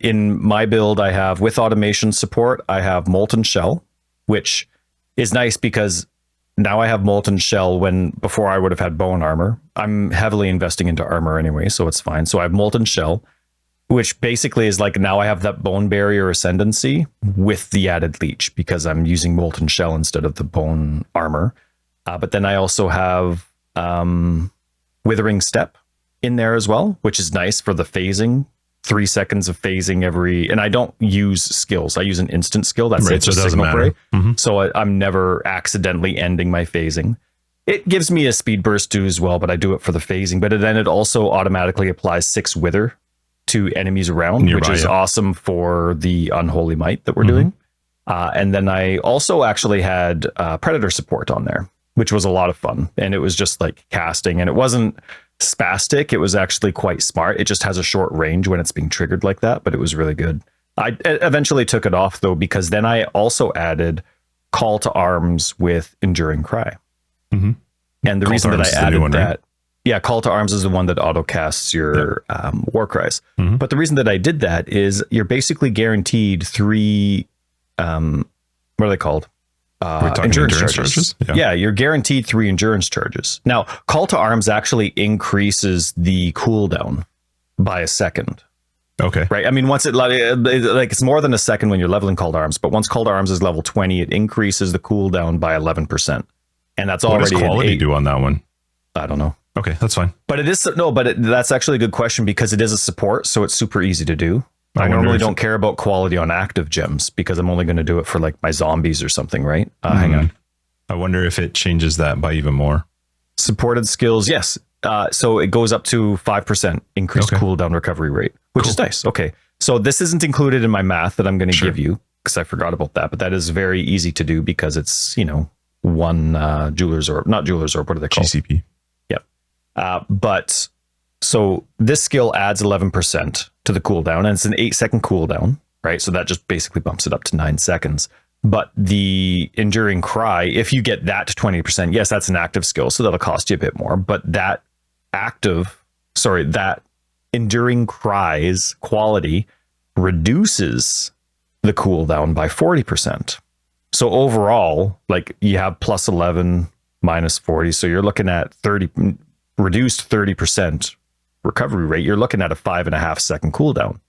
in my build, I have, with automation support, I have Molten Shell, which is nice because now I have Molten Shell when before I would have had bone armor. I'm heavily investing into armor anyway, so it's fine. So I have Molten Shell, which basically is like now I have that bone barrier ascendancy with the added leech because I'm using Molten Shell instead of the bone armor. But then I also have Withering Step in there as well, which is nice for the phasing. 3 seconds of phasing every, and I don't use skills. I use an instant skill. That's right, it. So it doesn't matter. So I'm never accidentally ending my phasing. It gives me a speed burst too as well, but I do it for the phasing. But then it also automatically applies 6 Wither to enemies around, nearby, which is awesome for the Unholy Might that we're doing. And then I also actually had Predator support on there, which was a lot of fun. And it was just like casting, and it wasn't spastic. It was actually quite smart. It just has a short range when it's being triggered like that, but it was really good. I eventually took it off though, because then I also added Call to Arms with Enduring Cry. And the reason that I added that, right? Yeah, Call to Arms is the one that auto casts your war cries. But the reason that I did that is you're basically guaranteed 3, what are they called? Endurance charges. Yeah, you're guaranteed 3 endurance charges. Now, Call to Arms actually increases the cooldown by a second. Okay. Right. I mean, once it like it's more than a second when you're leveling Call to Arms, but once Call to Arms is level 20, it increases the cooldown by 11%. And that's already. What does quality do on that one? I don't know. Okay, that's fine. But it is that's actually a good question because it is a support, so it's super easy to do. I normally don't care about quality on active gems because I'm only going to do it for like my zombies or something, right? Hang on. I wonder if it changes that by even more. Supported skills, yes. So it goes up to 5% increased cooldown recovery rate, which is nice. Okay. So this isn't included in my math that I'm going to give you because I forgot about that, but that is very easy to do because it's, one jeweler's orb, not jeweler's orb. What are they called? GCP. Yep. But so this skill adds 11% to the cooldown, and it's an 8-second cooldown, right? So that just basically bumps it up to 9 seconds. But the Enduring Cry, if you get that to 20%, yes, that's an active skill, so that'll cost you a bit more. But that Enduring Cry's quality reduces the cooldown by 40%. So overall, like you have plus 11 minus 40, so you're looking at reduced 30% recovery rate. You're looking at a 5.5 second cooldown,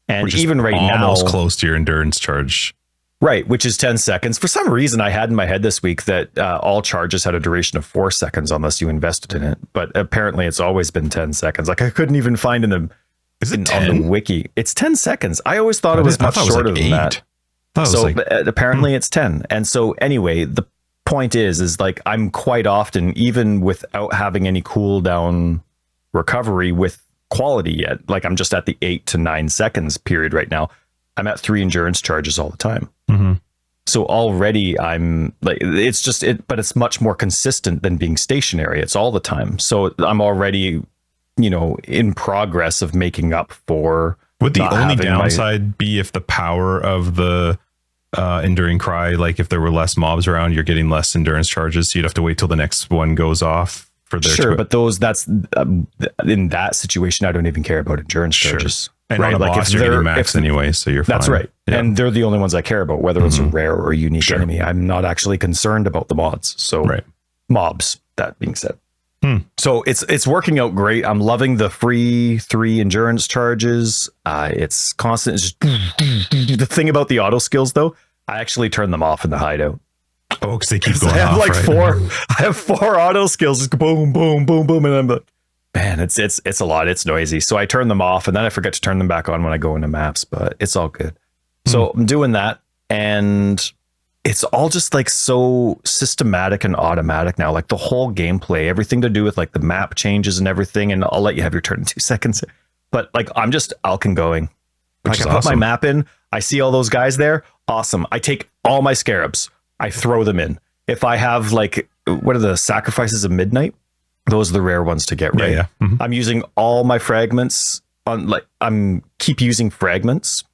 and which even right now, almost close to your endurance charge. Right, which is 10 seconds. For some reason, I had in my head this week that all charges had a duration of 4 seconds unless you invested in it. But apparently, it's always been 10 seconds. Like I couldn't even find on the wiki. It's 10 seconds. I always thought it was much shorter than that. So apparently, it's 10. And so anyway, the point is like I'm quite often, even without having any cooldown recovery with quality yet, like I'm just at the 8 to 9 seconds period right now. I'm at 3 endurance charges all the time. So already I'm like, it's just it, but it's much more consistent than being stationary. It's all the time. So I'm already, in progress of making up for. Would the only downside be if the power of the Enduring Cry, like if there were less mobs around, you're getting less endurance charges. So you'd have to wait till the next one goes off for their. Sure, but that's in that situation, I don't even care about endurance charges. And right, like boss, you're getting max anyway, so you're fine. That's right. Yeah. And they're the only ones I care about, whether it's a rare or a unique enemy. I'm not actually concerned about the mods. So mobs, that being said. So it's working out great. I'm loving the free 3 endurance charges. It's constant. It's just the thing about the auto skills, though, I actually turn them off in the hideout. Oh, because they keep going off. I have like right? I have 4 auto skills. Just boom, boom, boom, boom, and I'm like, man, it's a lot. It's noisy. So I turn them off, and then I forget to turn them back on when I go into maps. But it's all good. So I'm doing that, and it's all just like so systematic and automatic now. Like the whole gameplay, everything to do with like the map changes and everything. And I'll let you have your turn in 2 seconds. But like I'm just Alch going. Like I put my map in. I see all those guys there. Awesome. I take all my scarabs. I throw them in. If I have like, what are the sacrifices of midnight? Those are the rare ones to get, right? Yeah. Mm-hmm. I'm using all my fragments on, like, I'm keep using fragments.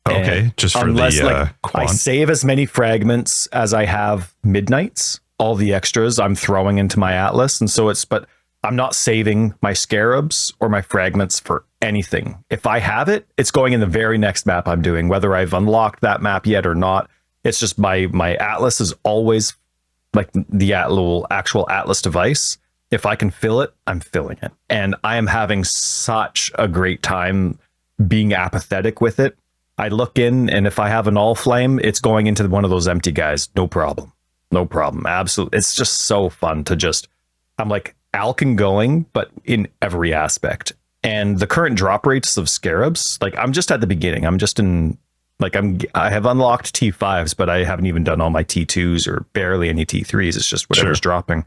Okay. Just for unless, the I save as many fragments as I have midnights. All the extras I'm throwing into my atlas. And so but I'm not saving my scarabs or my fragments for anything. If I have it, it's going in the very next map I'm doing, whether I've unlocked that map yet or not. It's just my atlas is always like the little actual atlas device. If I can fill it, I'm filling it. And I am having such a great time being apathetic with it. I look in, and if I have an all flame, it's going into one of those empty guys. No problem. No problem. Absolutely. It's just so fun to I'm like Alch going, but in every aspect. And the current drop rates of Scarabs, like I'm just at the beginning. I'm just in, like I have unlocked T5s, but I haven't even done all my T2s or barely any T3s. It's just whatever's dropping.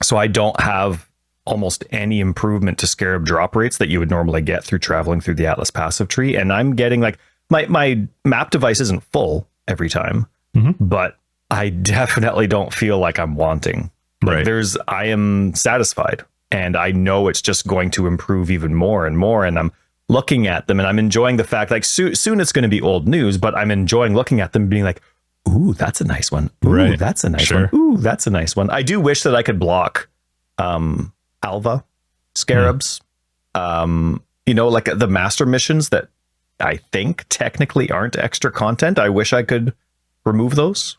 So I don't have almost any improvement to Scarab drop rates that you would normally get through traveling through the Atlas passive tree. And I'm getting like my map device isn't full every time, but I definitely don't feel like I'm wanting. Like I am satisfied, and I know it's just going to improve even more and more. And I'm looking at them and I'm enjoying the fact, like soon it's going to be old news, but I'm enjoying looking at them being like, ooh, that's a nice one. Ooh, that's a nice one. Ooh, that's a nice one. I do wish that I could block Alva Scarabs. You know, like the master missions that I think technically aren't extra content. I wish I could remove those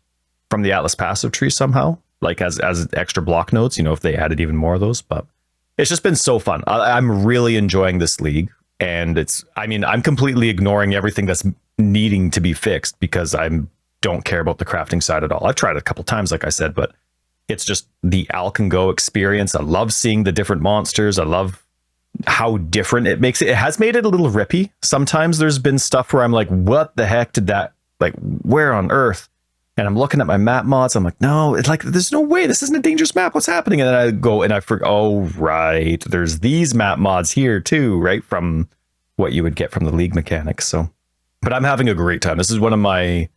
from the Atlas passive tree somehow, like as extra block nodes, you know, if they added even more of those. But it's just been so fun. I'm really enjoying this league. And I'm completely ignoring everything that's needing to be fixed because I don't care about the crafting side at all. I've tried it a couple times, like I said, but it's just the Alch and Go experience. I love seeing the different monsters. I love how different it makes it. It has made it a little rippy. Sometimes there's been stuff where I'm like, what the heck did that, like, where on earth? And I'm looking at my map mods. I'm like, no, it's like, there's no way. This isn't a dangerous map. What's happening? And then I go and I forget, oh, right. There's these map mods here too, right? From what you would get from the league mechanics. So, but I'm having a great time. This is one of my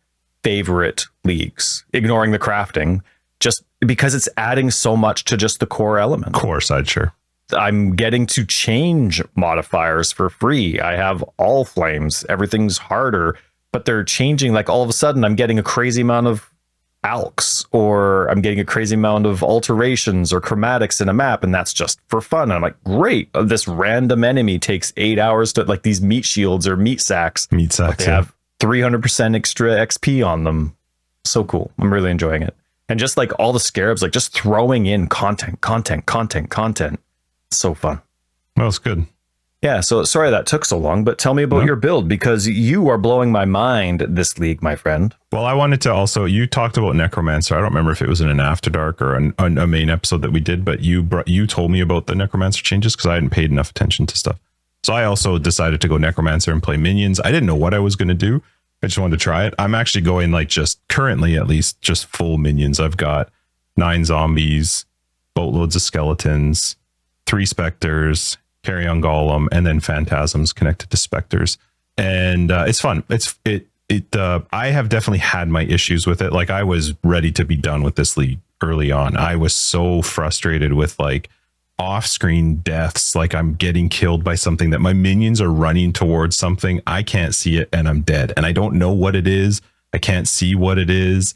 favorite leagues, ignoring the crafting, just because it's adding so much to just the core element. Core side, sure. I'm getting to change modifiers for free. I have all flames. Everything's harder, but they're changing. Like all of a sudden I'm getting a crazy amount of alks, or I'm getting a crazy amount of alterations or chromatics in a map. And that's just for fun. And I'm like, great. This random enemy takes 8 hours to, like, these meat shields or meat sacks. They have 300% extra XP on them. So cool. I'm really enjoying it. And just like all the Scarabs, like just throwing in content. So fun. Well, it's good. Yeah, so sorry that took so long, but tell me about your build, because you are blowing my mind this league, my friend. Well, I wanted to also, you talked about Necromancer. I don't remember if it was in an After Dark or a main episode that we did, but you told me about the Necromancer changes because I hadn't paid enough attention to stuff. So I also decided to go Necromancer and play minions. I didn't know what I was going to do. I just wanted to try it. I'm actually going, like, just currently at least just full minions. I've got 9 zombies, boatloads of skeletons, 3 specters, carry-on golem, and then phantasms connected to specters. And it's fun. I have definitely had my issues with it. Like, I was ready to be done with this league early on. I was so frustrated with, like, off-screen deaths. Like, I'm getting killed by something that my minions are running towards something. I can't see it and I'm dead. And I don't know what it is. I can't see what it is.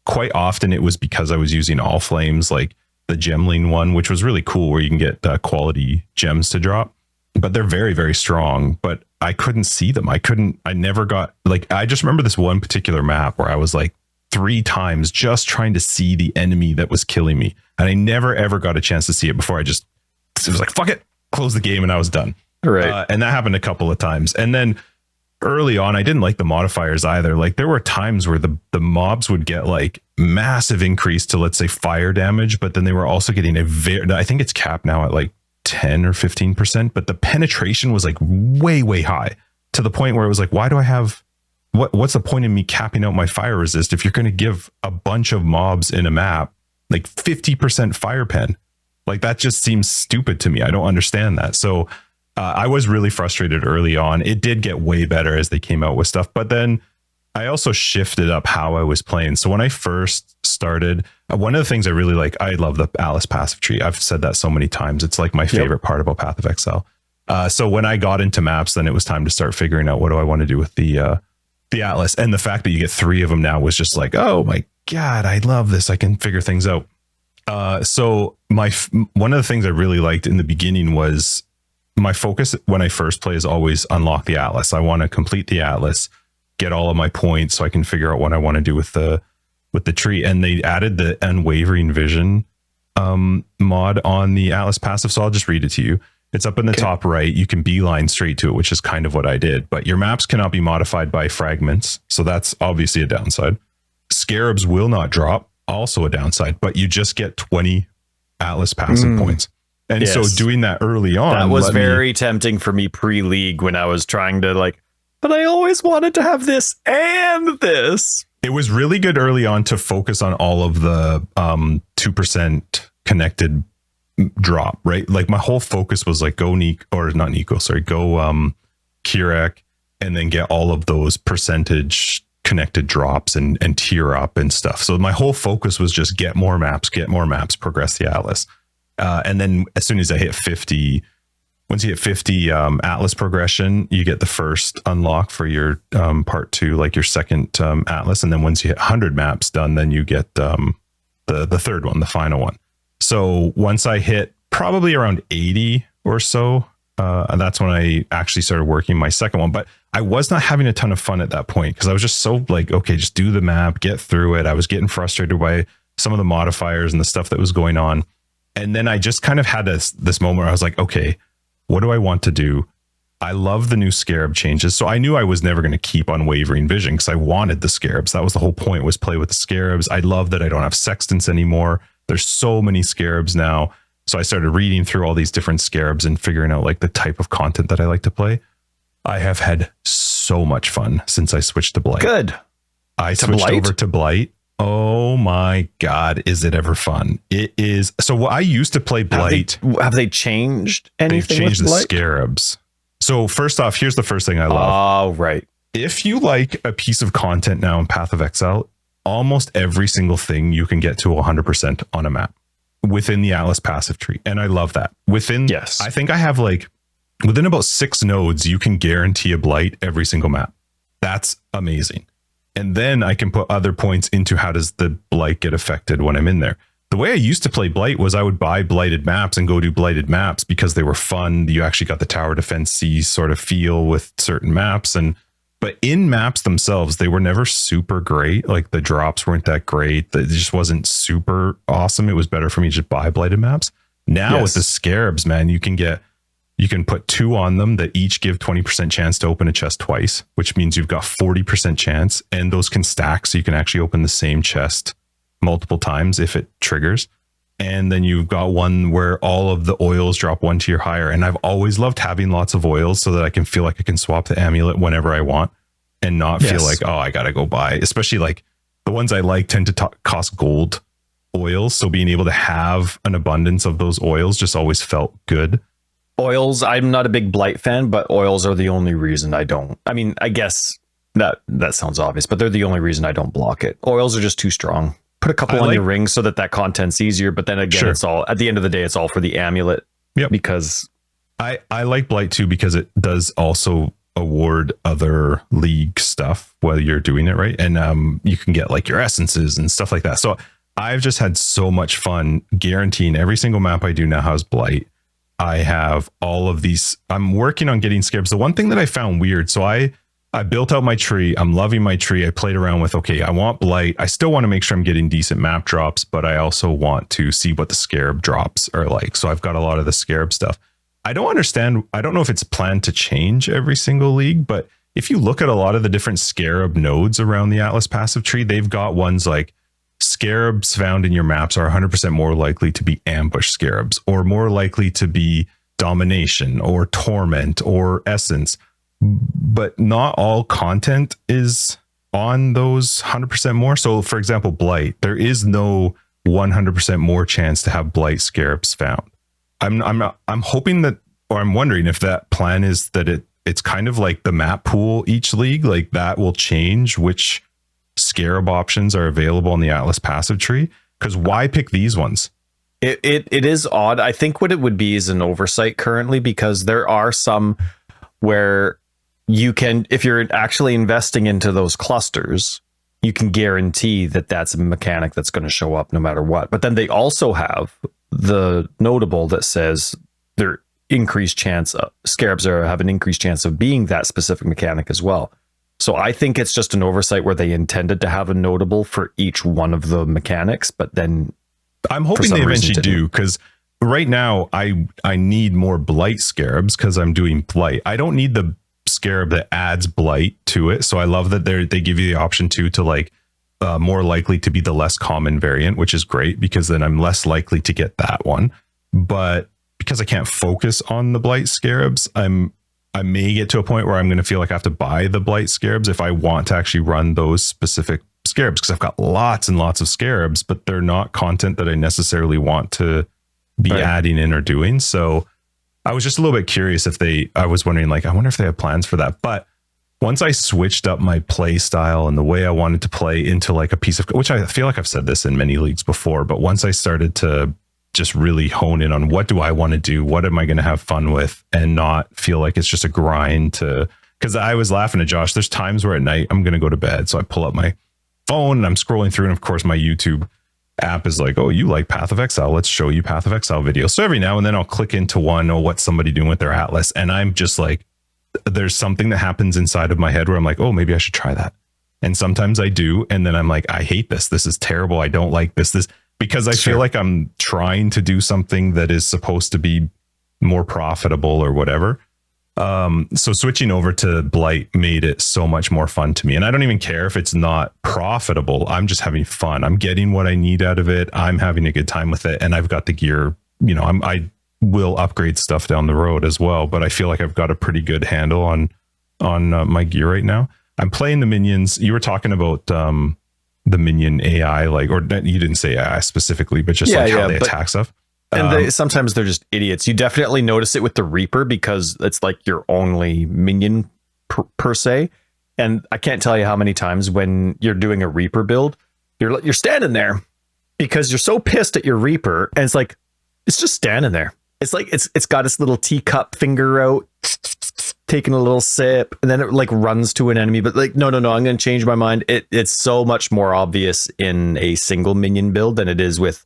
Quite often it was because I was using all flames, like the gemling one, which was really cool, where you can get quality gems to drop, but they're very, very strong. But I couldn't see them. I never got, like, I just remember this one particular map where I was like 3 times just trying to see the enemy that was killing me. And I never, ever got a chance to see it before it was like, fuck it, close the game, and I was done. Right. And that happened a couple of times. And then early on, I didn't like the modifiers either. Like, there were times where the mobs would get like massive increase to, let's say, fire damage, but then they were also getting I think it's capped now at like 10 or 15%, but the penetration was like way, way high, to the point where it was like, why do I have, what's the point in me capping out my fire resist if you're going to give a bunch of mobs in a map like 50% fire pen? Like, that just seems stupid to me. I don't understand that. So I was really frustrated early on. It did get way better as they came out with stuff, but then I also shifted up how I was playing. So when I first started, one of the things I really like, I love the Atlas passive tree. I've said that so many times. It's like my favorite part about Path of Exile. So when I got into maps, then it was time to start figuring out what do I want to do with the Atlas. And the fact that you get 3 of them now was just like, oh my God, I love this. I can figure things out. So one of the things I really liked in the beginning was my focus when I first play is always unlock the Atlas. I want to complete the Atlas, get all of my points so I can figure out what I want to do with the tree. And they added the unwavering vision mod on the Atlas passive. So I'll just read it to you. It's up in the top right. You can beeline straight to it, which is kind of what I did. But your maps cannot be modified by fragments. So that's obviously a downside. Scarabs will not drop. Also a downside. But you just get 20 Atlas passive points. And so doing that early on. That was very tempting for me pre-league when I was trying to but I always wanted to have this and this. It was really good early on to focus on all of the 2% connected drop, right? Like my whole focus was like go Kirak, and then get all of those percentage connected drops and tier up and stuff. So my whole focus was just get more maps, progress the Atlas. And then as soon as I hit 50, once you hit 50 Atlas progression, you get the first unlock for your part 2, like your second Atlas. And then once you hit 100 maps done, then you get the third one, the final one. So once I hit probably around 80 or so, that's when I actually started working my second one. But I was not having a ton of fun at that point because I was just so like, okay, just do the map, get through it. I was getting frustrated by some of the modifiers and the stuff that was going on. And then I just kind of had this moment where I was like, okay, what do I want to do? I love the new Scarab changes. So I knew I was never going to keep Unwavering Vision because I wanted the Scarabs. That was the whole point, was play with the Scarabs. I love that I don't have Sextants anymore. There's so many Scarabs now. So I started reading through all these different Scarabs and figuring out like the type of content that I like to play. I have had so much fun since I switched to Blight. Good. I switched over to Blight. Oh my God, is it ever fun? It is. So I used to play Blight. Have they changed anything? They've changed the Scarabs. So first off, here's the first thing I love. Oh, right. If you like a piece of content now in Path of Exile, almost every single thing you can get to 100% on a map within the Atlas passive tree. And I love that. I think I have within about 6 nodes, you can guarantee a Blight every single map. That's amazing. And then I can put other points into how does the Blight get affected when I'm in there. The way I used to play Blight was I would buy blighted maps and go do blighted maps because they were fun. You actually got the tower defense C sort of feel with certain maps. But in maps themselves, they were never super great. Like the drops weren't that great. It just wasn't super awesome. It was better for me to just buy blighted maps. Now with the Scarabs, man, you can put 2 on them that each give 20% chance to open a chest twice, which means you've got 40% chance, and those can stack. So you can actually open the same chest multiple times if it triggers. And then you've got one where all of the oils drop 1 tier higher. And I've always loved having lots of oils so that I can feel like I can swap the amulet whenever I want and not feel like, oh, I got to go buy, especially like the ones I like tend to cost gold oils. So being able to have an abundance of those oils just always felt good. Oils, I'm not a big Blight fan, but oils are the only reason I don't. I mean, I guess that sounds obvious, but they're the only reason I don't block it. Oils are just too strong. Put a couple on your rings so that content's easier, but then again, it's all, at the end of the day, it's all for the amulet. Yep. Because I like Blight too, because it does also award other league stuff while you're doing it, right? And you can get like your essences and stuff like that. So I've just had so much fun guaranteeing every single map I do now has Blight. I have all of these. I'm working on getting Scarabs. The one thing that I found weird, so I built out my tree. I'm loving my tree. I played around with, okay, I want Blight. I still want to make sure I'm getting decent map drops, but I also want to see what the Scarab drops are like. So I've got a lot of the Scarab stuff. I don't understand. I don't know if it's planned to change every single league, but if you look at a lot of the different Scarab nodes around the Atlas passive tree, they've got ones like Scarabs found in your maps are 100% more likely to be ambush Scarabs, or more likely to be domination or torment or essence. But not all content is on those 100% more. So for example, Blight, there is no 100% more chance to have Blight Scarabs found. I'm hoping that or I'm wondering if that plan is that it's kind of like the map pool each league, like that will change which Scarab options are available on the Atlas passive tree. Because why pick these ones? It is odd. I think what it would be is an oversight currently, because there are some where you can, if you're actually investing into those clusters, you can guarantee that that's a mechanic that's going to show up no matter what. But then they also have the notable that says they're increased chance Scarabs have an increased chance of being that specific mechanic as well. So I think it's just an oversight where they intended to have a notable for each one of the mechanics, but then I'm hoping they eventually do, because right now I need more blight Scarabs because I'm doing blight. I don't need the Scarab that adds blight to it. So I love that they give you the option to like more likely to be the less common variant, which is great because then I'm less likely to get that one. But because I can't focus on the blight Scarabs, I may get to a point where I'm going to feel like I have to buy the blight Scarabs if I want to actually run those specific Scarabs, because I've got lots and lots of Scarabs, but they're not content that I necessarily want to be adding in or doing. So I was just a little bit curious I was wondering, like, I wonder if they have plans for that. But once I switched up my play style and the way I wanted to play into like a piece of, which I feel like I've said this in many leagues before, but once I started to just really hone in on what do I want to do? What am I going to have fun with and not feel like it's just a grind to, because I was laughing at Josh. There's times where at night I'm going to go to bed. So I pull up my phone and I'm scrolling through. And of course my YouTube app is like, oh, you like Path of Exile. Let's show you Path of Exile videos. So every now and then I'll click into one, or what's somebody doing with their Atlas. And I'm just like, there's something that happens inside of my head where I'm like, oh, maybe I should try that. And sometimes I do. And then I'm like, I hate this. This is terrible. I don't like this. Because I feel like I'm trying to do something that is supposed to be more profitable or whatever. So switching over to Blight made it so much more fun to me. And I don't even care if it's not profitable. I'm just having fun. I'm getting what I need out of it. I'm having a good time with it. And I've got the gear, I will upgrade stuff down the road as well. But I feel like I've got a pretty good handle on my gear right now. I'm playing the minions. You were talking about the minion AI, like, or you didn't say AI specifically, but just how they attack stuff. And sometimes they're just idiots. You definitely notice it with the Reaper because it's like your only minion per se. And I can't tell you how many times when you're doing a Reaper build, you're standing there because you're so pissed at your Reaper, and it's just standing there. It's like it's got its little teacup finger out, taking a little sip, and then it like runs to an enemy. But like, no, I'm going to change my mind. It's so much more obvious in a single minion build than it is with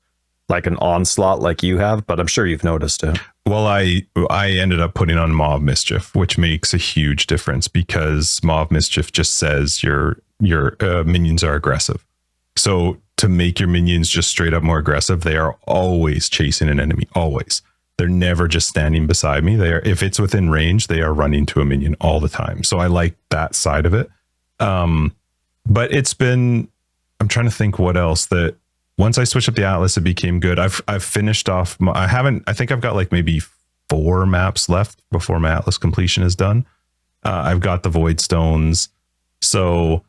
like an onslaught like you have. But I'm sure you've noticed it. Well, I ended up putting on Maw Mischief, which makes a huge difference because Maw Mischief just says your minions are aggressive. So to make your minions just straight up more aggressive, they are always chasing an enemy, always. They're never just standing beside me. If it's within range, they are running to a minion all the time. So I like that side of it. But I'm trying to think what else that once I switched up the Atlas, it became good. I've finished off. I think I've got like maybe 4 maps left before my Atlas completion is done. I've got the Void Stones. So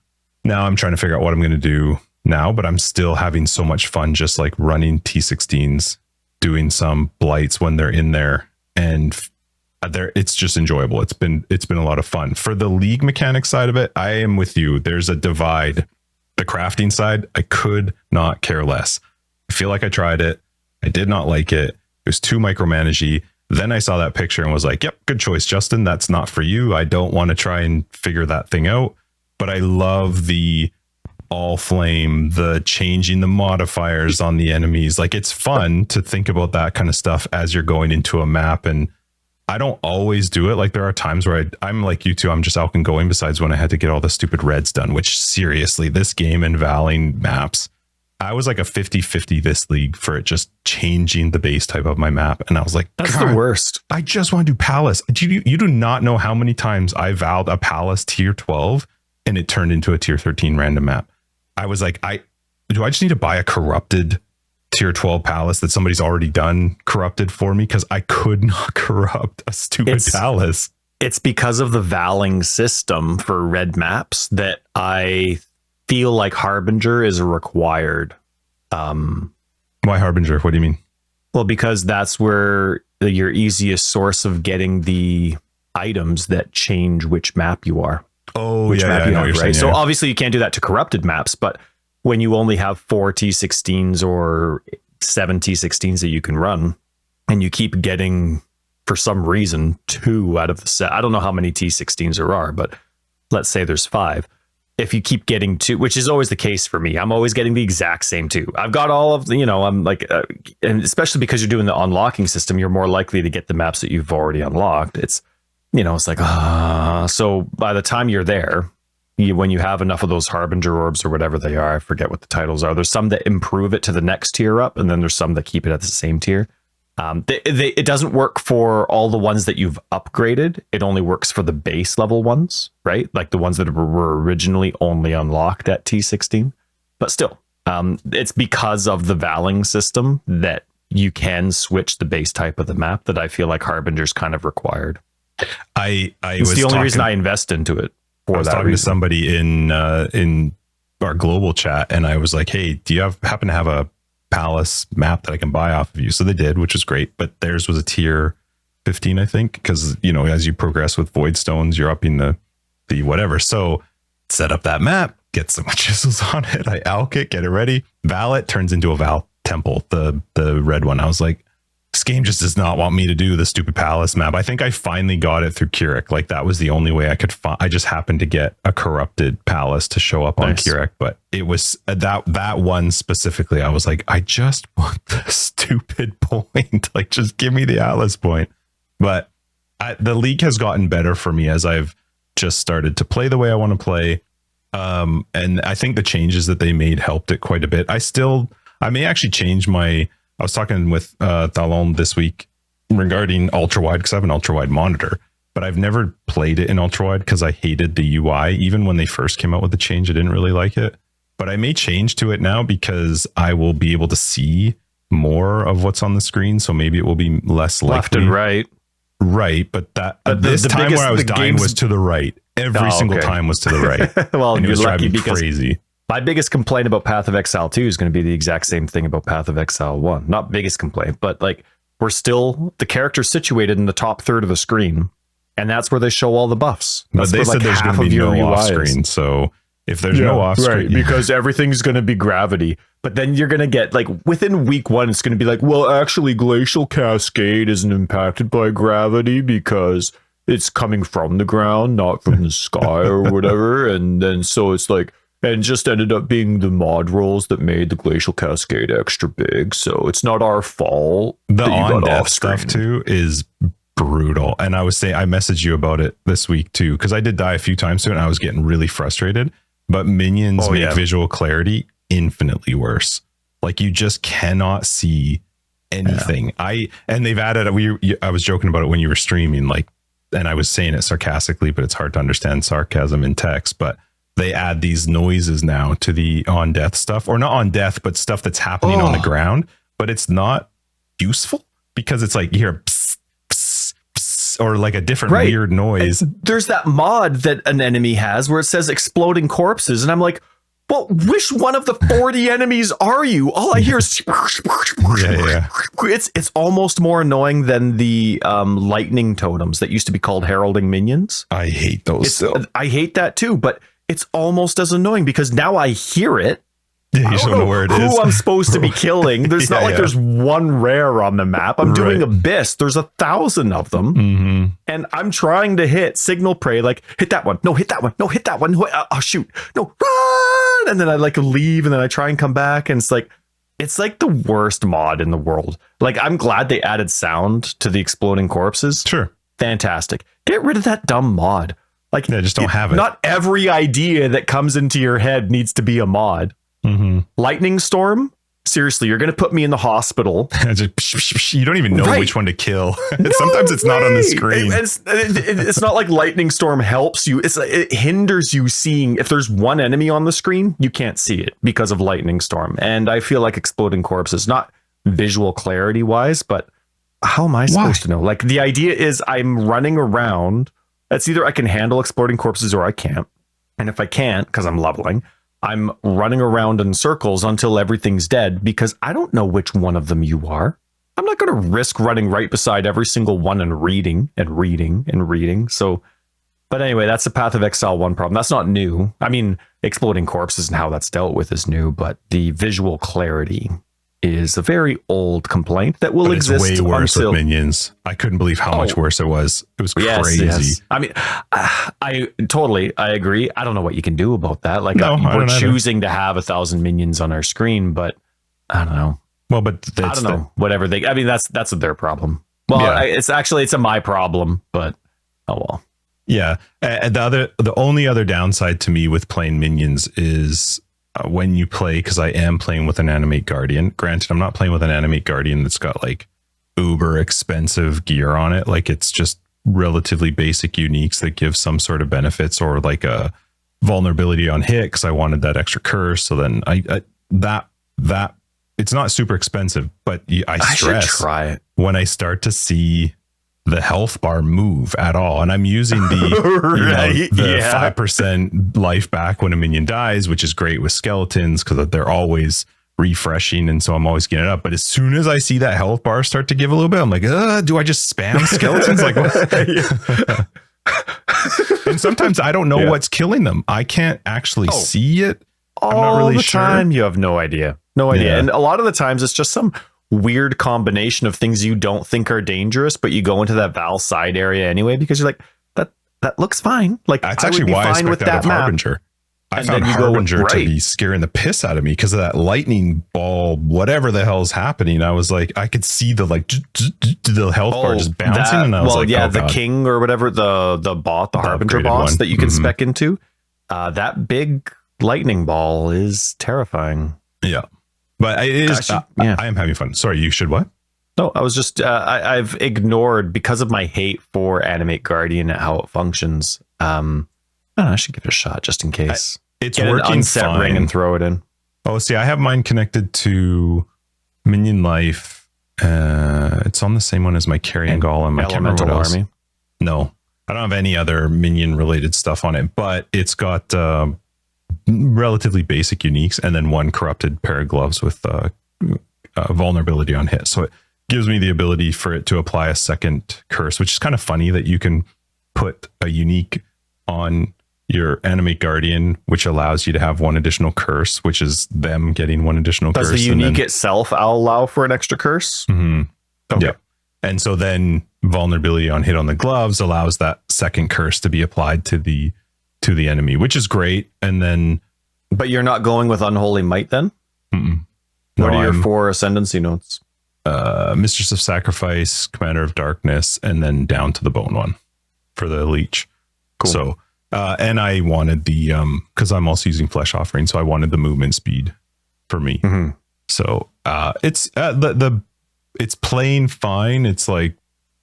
now I'm trying to figure out what I'm going to do now, but I'm still having so much fun just like running T16s, doing some blights when they're in there, and it's just enjoyable. It's been a lot of fun. For the league mechanic side of it, I am with you. There's a divide. The crafting side, I could not care less. I feel like I tried it. I did not like it. It was too micromanagey. Then I saw that picture and was like, yep, good choice, Justin. That's not for you. I don't want to try and figure that thing out. But I love the all flame, the changing the modifiers on the enemies. Like, it's fun to think about that kind of stuff as you're going into a map. And I don't always do it. Like, there are times where I'm like you two, I'm just out and going, besides when I had to get all the stupid reds done, which seriously, this game and Valing maps, I was like a 50-50 this league for it just changing the base type of my map. And I was like, that's the worst. I just want to do Palace. You do not know how many times I vowed a Palace tier 12 and it turned into a tier 13 random map. I was like, do I just need to buy a corrupted tier 12 Palace that somebody's already done corrupted for me? Because I could not corrupt a stupid Palace. It's because of the Valing system for red maps that I feel like Harbinger is required. Why Harbinger? What do you mean? Well, because that's where your easiest source of getting the items that change which map you are. Oh, which yeah, map yeah, you I know have, what you're right? saying, So yeah. obviously you can't do that to corrupted maps, but when you only have 4 T16s or 7 T16s that you can run, and you keep getting, for some reason, 2 out of the set. I don't know how many T16s there are, but let's say there's 5. If you keep getting 2, which is always the case for me, I'm always getting the exact same 2. I've got all of the, I'm like, and especially because you're doing the unlocking system, you're more likely to get the maps that you've already unlocked. It's, it's like, so by the time you're there, when you have enough of those harbinger orbs or whatever they are, I forget what the titles are. There's some that improve it to the next tier up, and then there's some that keep it at the same tier. It doesn't work for all the ones that you've upgraded. It only works for the base level ones, right? Like the ones that were originally only unlocked at T16. But still, it's because of the valing system that you can switch the base type of the map that I feel like Harbinger's kind of required. It's the only reason I invest into it. I was talking to somebody in our global chat, and I was like, "Hey, do you happen to have a Palace map that I can buy off of you?" So they did, which was great. But theirs was a tier 15, I think, because as you progress with void stones, you're upping the whatever. So set up that map, get some chisels on it. I alch it, get it ready. Val it turns into a Val temple, the red one. I was like, this game just does not want me to do the stupid Palace map. I think I finally got it through Keurig. Like that was the only way I could find. I just happened to get a corrupted Palace to show up on Keurig, but it was that one specifically. I was like, I just want the stupid point. Like, just give me the Atlas point. But the league has gotten better for me as I've just started to play the way I want to play. And I think the changes that they made helped it quite a bit. I may actually change I was talking with Talon this week regarding ultra wide, because I have an ultra wide monitor, but I've never played it in ultra wide because I hated the UI. Even when they first came out with the change, I didn't really like it. But I may change to it now because I will be able to see more of what's on the screen. So maybe it will be less likely. Left and right. Right. But this time where I was dying was to the right. Every single time was to the right. Well, and it was lucky driving crazy. My biggest complaint about Path of Exile 2 is going to be the exact same thing about Path of Exile 1. Not biggest complaint, but like the character's situated in the top third of the screen, and that's where they show all the buffs. But they said there's going to be no off screen. So if there's no off screen, right, because everything's going to be gravity. But then you're going to get like within week 1, it's going to be like, well, actually, Glacial Cascade isn't impacted by gravity because it's coming from the ground, not from the sky or whatever. And then so it's like, and just ended up being the mod rolls that made the Glacial Cascade extra big. So it's not our fault. The on-death stuff too is brutal. And I messaged you about it this week too, because I did die a few times too, and I was getting really frustrated. But minions make visual clarity infinitely worse. Like you just cannot see anything. Yeah. And they've added. I was joking about it when you were streaming, like, and I was saying it sarcastically, but it's hard to understand sarcasm in text. But they add these noises now to the on death stuff, or not on death, but stuff that's happening on the ground. But it's not useful because it's like you hear pss, pss, pss, or like a different weird noise. And there's that mod that an enemy has where it says exploding corpses, and I'm like, well, which one of the 40 enemies are you? All I hear is it's almost more annoying than the lightning totems that used to be called heralding minions. I hate those. I hate that too, but it's almost as annoying because now I hear it. Yeah, you don't know where it is. Who I'm supposed to be killing. There's not like there's one rare on the map. I'm doing Abyss. There's 1,000 of them. Mm-hmm. And I'm trying to hit Signal Prey, like, hit that one. No, hit that one. No, hit that one. Oh, shoot. No, run. And then I like leave and then I try and come back. And it's like the worst mod in the world. Like, I'm glad they added sound to the exploding corpses. Sure. Fantastic. Get rid of that dumb mod. Like, just don't have it. Not every idea that comes into your head needs to be a mod. Mm-hmm. Lightning storm. Seriously, you're going to put me in the hospital. You don't even know which one to kill. Sometimes it's not on the screen. It's not like lightning storm helps you. It hinders you seeing. If there's one enemy on the screen, you can't see it because of lightning storm. And I feel like exploding corpses, not visual clarity wise, but how am I supposed to know? Like, the idea is I'm running around. It's either I can handle exploding corpses or I can't. And if I can't, because I'm leveling, I'm running around in circles until everything's dead because I don't know which one of them you are. I'm not going to risk running right beside every single one and reading. So, but anyway, that's the Path of Exile 1 problem. That's not new. I mean, exploding corpses and how that's dealt with is new, but the visual clarity is a very old complaint that will exist. It's way worse with minions. I couldn't believe how much worse it was. It was crazy. Yes. I mean, I agree. I don't know what you can do about that. Like, we're choosing to have 1,000 minions on our screen, but I don't know. Well, but I don't know. Whatever they. I mean, that's their problem. Well, yeah. It's a my problem, but oh well. Yeah. The only other downside to me with playing minions is when you play, because I am playing with an animate guardian. Granted, I'm not playing with an animate guardian that's got like uber expensive gear on it. Like it's just relatively basic uniques that give some sort of benefits or like a vulnerability on hit. Because I wanted that extra curse. So then that it's not super expensive, but I stress should try it when I start to see the health bar move at all. And I'm using the 5% life back when a minion dies, which is great with skeletons because they're always refreshing. And so I'm always getting it up. But as soon as I see that health bar start to give a little bit, I'm like, do I just spam skeletons? Like, what? And sometimes I don't know what's killing them. I can't actually see it. I'm not really sure. All the time, you have no idea. No idea. Yeah. And a lot of the times it's just some weird combination of things you don't think are dangerous, but you go into that Val side area anyway because you're like, that looks fine. Like that's actually why I expect that of Harbinger. I found Harbinger to be scaring the piss out of me because of that lightning ball, whatever the hell's happening. I was like, I could see the health bar just bouncing, and I was like, the God. King or whatever, the Harbinger boss one that you can spec into, that big lightning ball is terrifying. Yeah. But it is. I am having fun. Sorry, you should what? No, I was just. I've ignored because of my hate for Animate Guardian and how it functions. I should give it a shot just in case. It's get working an unset fine. Ring and throw it in. Oh, see, I have mine connected to Minion Life. It's on the same one as my Carrion Golem. I can't remember what else. Army. No, I don't have any other minion related stuff on it, but it's got relatively basic uniques and then one corrupted pair of gloves with vulnerability on hit. So it gives me the ability for it to apply a second curse, which is kind of funny that you can put a unique on your Animate Guardian, which allows you to have one additional curse, which is them getting one additional curse. Does the unique itself allow for an extra curse? Mm-hmm. Okay. Yeah. And so then vulnerability on hit on the gloves allows that second curse to be applied to the enemy, which is great. And then, but you're not going with Unholy Might then? What are your 4 ascendancy notes? Mistress of Sacrifice, Commander of Darkness, and then down to the Bone one for the Leech. Cool. So, and I wanted the because I'm also using Flesh Offering, so I wanted the movement speed for me. Mm-hmm. So it's it's playing fine. It's like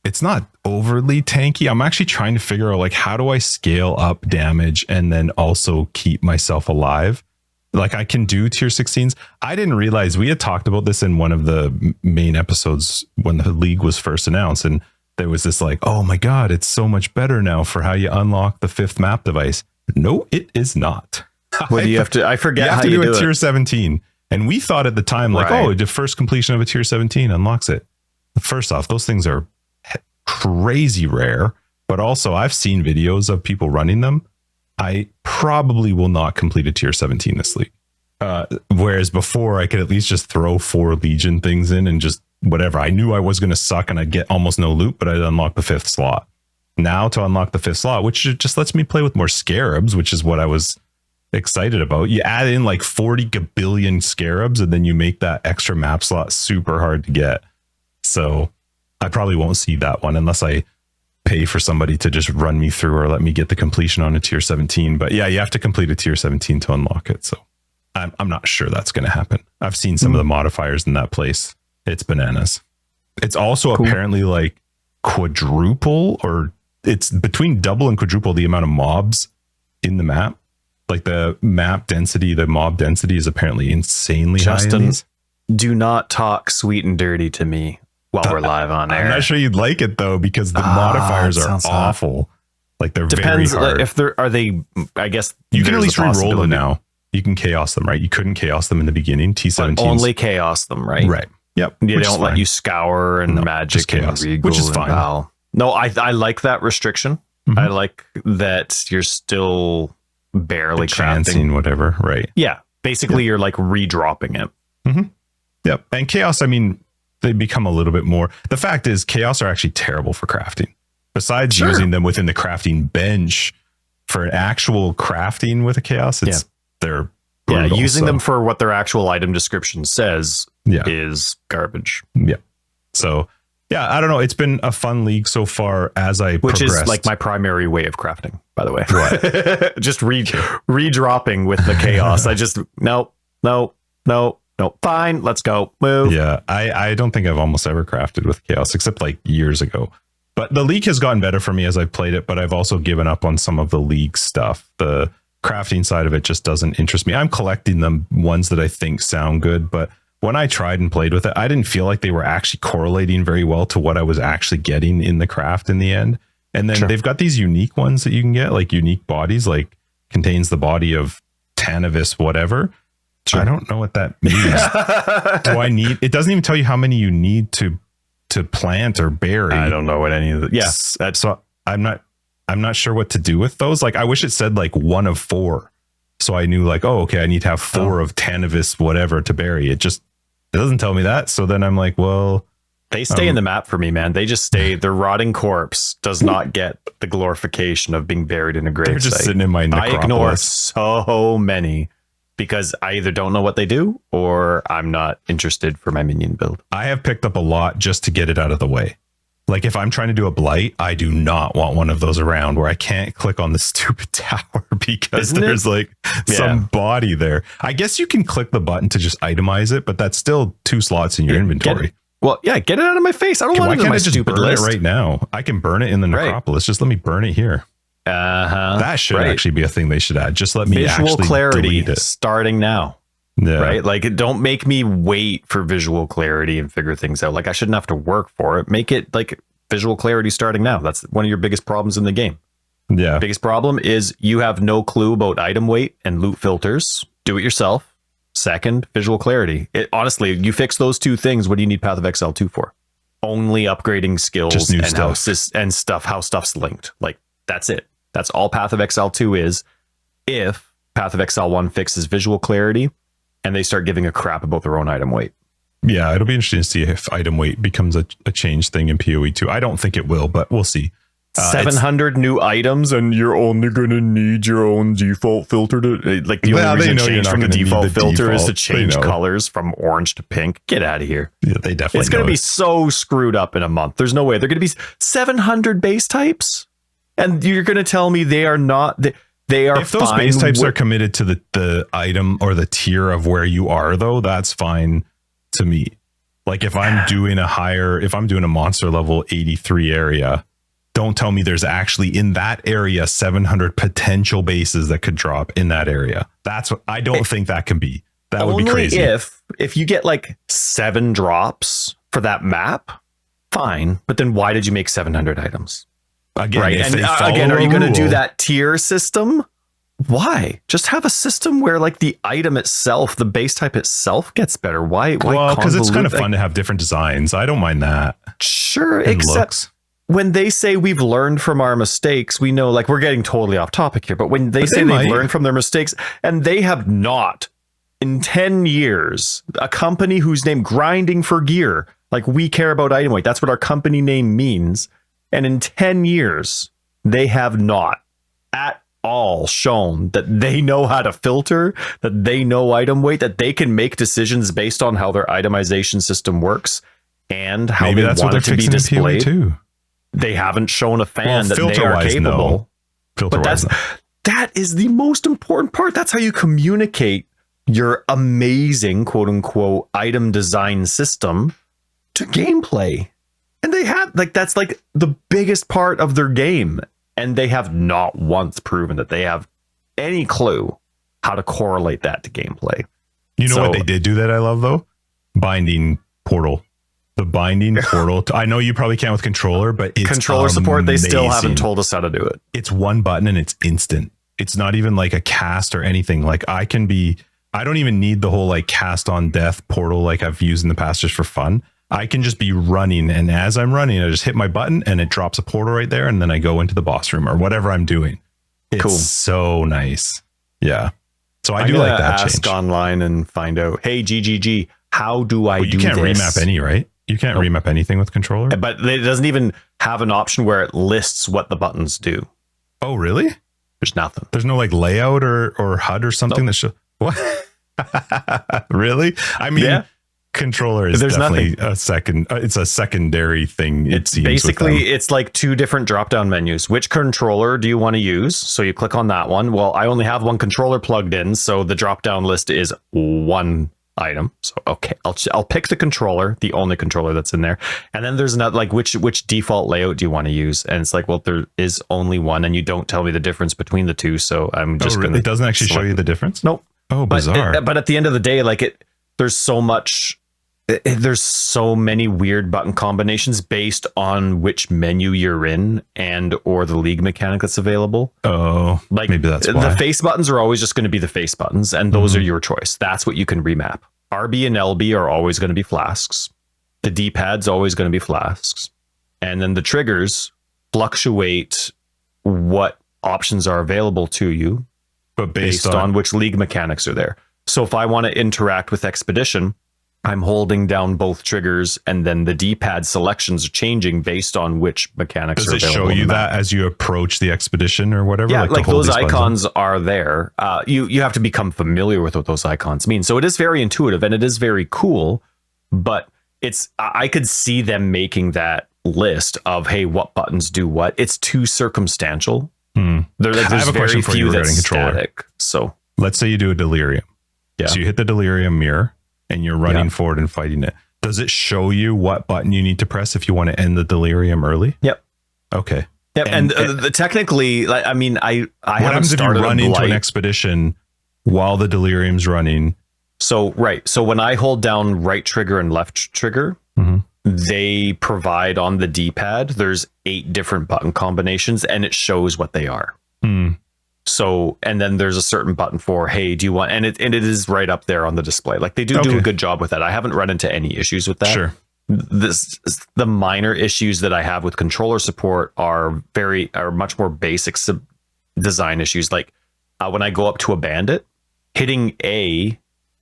it's not overly tanky. I'm actually trying to figure out like how do I scale up damage and then also keep myself alive. Like I can do tier 16s. I didn't realize we had talked about this in one of the main episodes when the league was first announced, and there was this like, oh my God, it's so much better now for how you unlock the 5th map device. No, it is not. What do you have to? I forget you have how to you do a tier 17. And we thought at the time like, oh, the first completion of a tier 17 unlocks it. First off, those things are crazy rare, but also I've seen videos of people running them. I probably will not complete a tier 17 this league. Whereas before I could at least just throw 4 Legion things in and just whatever. I knew I was going to suck and I'd get almost no loot, but I'd unlock the 5th slot. Now to unlock the 5th slot, which just lets me play with more Scarabs, which is what I was excited about. You add in like 40 gabillion Scarabs and then you make that extra map slot super hard to get. So I probably won't see that one unless I pay for somebody to just run me through or let me get the completion on a tier 17. But yeah, you have to complete a tier 17 to unlock it. So I'm not sure that's going to happen. I've seen some of the modifiers in that place. It's bananas. It's also apparently like quadruple, or it's between double and quadruple the amount of mobs in the map. Like the map density, the mob density is apparently insanely high. Justin, do not talk sweet and dirty to me while we're live on air. I'm not sure you'd like it though, because the modifiers are awful. Like they're depends very hard. If they're, are they, I guess you can at least re-roll them now. You can chaos them, right? You couldn't chaos them in the beginning. T17 only chaos them, right? Right. Yep. They don't let you scour and magic and chaos, regal, which is fine. Val. No, I like that restriction. Mm-hmm. I like that you're still barely chancing, whatever. Right. Yeah. Basically, you're like redropping it. Mm-hmm. Yep. And chaos, I mean, they become a little bit more. The fact is, chaos are actually terrible for crafting. Besides using them within the crafting bench for an actual crafting with a chaos, they're brutal, using them for what their actual item description says is garbage. Yeah. So, yeah, I don't know. It's been a fun league so far as I Which progressed. is like my primary way of crafting, by the way. What? Just redropping with the chaos. I just, no. Fine, let's go. Move. Yeah, I don't think I've almost ever crafted with chaos except like years ago. But the league has gotten better for me as I've played it, but I've also given up on some of the league stuff. The crafting side of it just doesn't interest me. I'm collecting them ones that I think sound good, but when I tried and played with it, I didn't feel like they were actually correlating very well to what I was actually getting in the craft in the end. And then they've got these unique ones that you can get, like unique bodies, like contains the body of Tanavis, whatever. I don't know what that means. Do I need? It doesn't even tell you how many you need to plant or bury. I don't know what any of the. Yeah, so I'm not sure what to do with those. Like, I wish it said like 1 of 4, so I knew like, oh, okay, I need to have 4 of Tanavis, whatever, to bury. It doesn't tell me that. So then I'm like, well, they stay in the map for me, man. They just stay. Their rotting corpse does not get the glorification of being buried in a grave. They're just sitting in my necropolis. I ignore so many because I either don't know what they do or I'm not interested for my minion build. I have picked up a lot just to get it out of the way. Like if I'm trying to do a blight, I do not want one of those around where I can't click on the stupid tower because there's like some body there. I guess you can click the button to just itemize it, but that's still 2 slots in your inventory. Get it out of my face. I don't want it in my stupid list. It right now? I can burn it in the necropolis. Just let me burn it here. That should actually be a thing they should add. Just let me visual actually clarity delete it. Starting now. Yeah. Right? Like, don't make me wait for visual clarity and figure things out. Like, I shouldn't have to work for it. Make it like visual clarity starting now. That's one of your biggest problems in the game. Yeah. Biggest problem is you have no clue about item weight and loot filters. Do it yourself. Second, visual clarity. Honestly, you fix those 2 things. What do you need Path of Exile 2 for? Only upgrading skills just new and stuff. How stuff's linked. Like, that's it. That's all Path of Exile 2 is. If Path of Exile 1 fixes visual clarity and they start giving a crap about their own item weight. Yeah, it'll be interesting to see if item weight becomes a change thing in PoE 2. I don't think it will, but we'll see. 700 new items, and you're only going to need your own default filter to like the only reason to change from the default filter is to change colors from orange to pink. Get out of here. Yeah, they definitely. It's going to be so screwed up in a month. There's no way. They're going to be 700 base types, and you're going to tell me they are not. They are. If those base types are committed to the item or the tier of where you are, though, that's fine to me. Like if I'm doing a monster level 83 area. Don't tell me there's actually in that area 700 potential bases that could drop in that area. That's what I don't think that can be. That would be crazy. If you get like 7 drops for that map, fine. But then why did you make 700 items? Again, right. And again, are you going to do that tier system? Why? Just have a system where like the item itself, the base type itself gets better. Why? Well, because it's kind of fun to have different designs. I don't mind that. Sure, except when they say we've learned from our mistakes, we know, like, we're getting totally off topic here, but when they say they've learned from their mistakes, and they have not in 10 years, a company whose name Grinding for Gear, like, we care about item weight. That's what our company name means. And in 10 years, they have not at all shown that they know how to filter, that they know item weight, that they can make decisions based on how their itemization system works and how they want it to be displayed. Too. They haven't shown a fan that they are capable. But that is the most important part. That's how you communicate your amazing, quote unquote, item design system to gameplay. And they have, like, that's like the biggest part of their game. And they have not once proven that they have any clue how to correlate that to gameplay. You know what they did do that I love, though? Binding portal. The binding portal. I know you probably can't with controller, but it's controller support. They still haven't told us how to do it. It's one button and it's instant. It's not even like a cast or anything. Like I can be I don't even need the whole like cast on death portal like I've used in the past just for fun. I can just be running, and as I'm running, I just hit my button and it drops a portal right there, and then I go into the boss room or whatever I'm doing. It's Cool. so nice. Yeah. So I I'm do gonna like that ask change. online and find out, hey, GGG, how do I do You can't this? remap any, right? You can't remap anything with controller. But it doesn't even have an option where it lists what the buttons do. Oh, really? There's nothing. There's no like layout or HUD or something that show what? Really? I mean, Yeah. controller is There's definitely a second. It's a secondary thing. It It's seems with basically, them. it's like two different drop-down menus. Which controller do you want to use? So you click on that one. Well, I only have one controller plugged in, so the drop-down list is one item. So okay, I'll pick the controller, the only controller that's in there. And then there's another, like, which default layout do you want to use? And it's like, well, there is only one, and you don't tell me the difference between the two. So I'm just really? It doesn't actually show you the difference. Nope. Oh, bizarre. But at the end of the day, like there's so many weird button combinations based on which menu you're in and or the league mechanic that's available. Oh, Like maybe that's why. the face buttons are always just going to be the face buttons, and those are your choice. That's what you can remap. RB and LB are always going to be flasks. The D-pad's always going to be flasks. And then the triggers fluctuate what options are available to you but based on which league mechanics are there. So if I want to interact with Expedition, I'm holding down both triggers, and then the D-pad selections are changing based on which mechanics does are it available. show on you the map. that as you approach the expedition or whatever? Yeah, to like hold those these buttons icons are there. You have to become familiar with what those icons mean. So it is very intuitive and it is very cool, but I could see them making that list of, hey, what buttons do what. It's too circumstantial. on? There's I have a very question for you few regarding that's controller. static. So Let's say you do a delirium. Yeah. So you hit the delirium mirror and you're running forward and fighting it. Does it show you what button you need to press if you want to end the delirium early? Yep. Okay. Yep. And technically, like, I mean, I What haven't happens if you started run a into an blight. expedition while the delirium's running? So when I hold down right trigger and left trigger, Mhm. they provide on the D-pad, there's 8 different button combinations and it shows what they are. Hmm. So, and then there's a certain button for, hey, do you want, and it is right up there on the display. Like they do Okay. a good job with that. I haven't run into any issues with that. Sure. The minor issues that I have with controller support are much more basic design issues. Like when I go up to a bandit, hitting A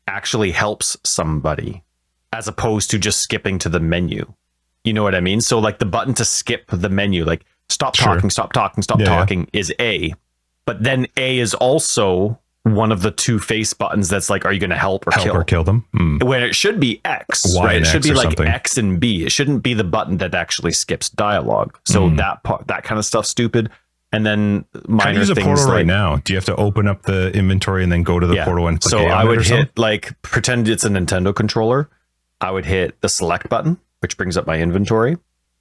actually helps somebody as opposed to just skipping to the menu. You know what I mean? So like the button to skip the menu, like stop Sure. talking, stop talking, stop Yeah. talking is A. But then A is also one of the 2 face buttons that's like, are you going to help or kill? Them? Hmm. When it should be X, Y right? and It should X be or like something. X and B. It shouldn't be the button that actually skips dialogue. So that kind of stuff's stupid. And then How do minor you use a things portal like, right now? Do you have to open up the inventory and then go to the portal and click so A on I it would or something? hit, like, pretend it's a Nintendo controller. I would hit the select button, which brings up my inventory.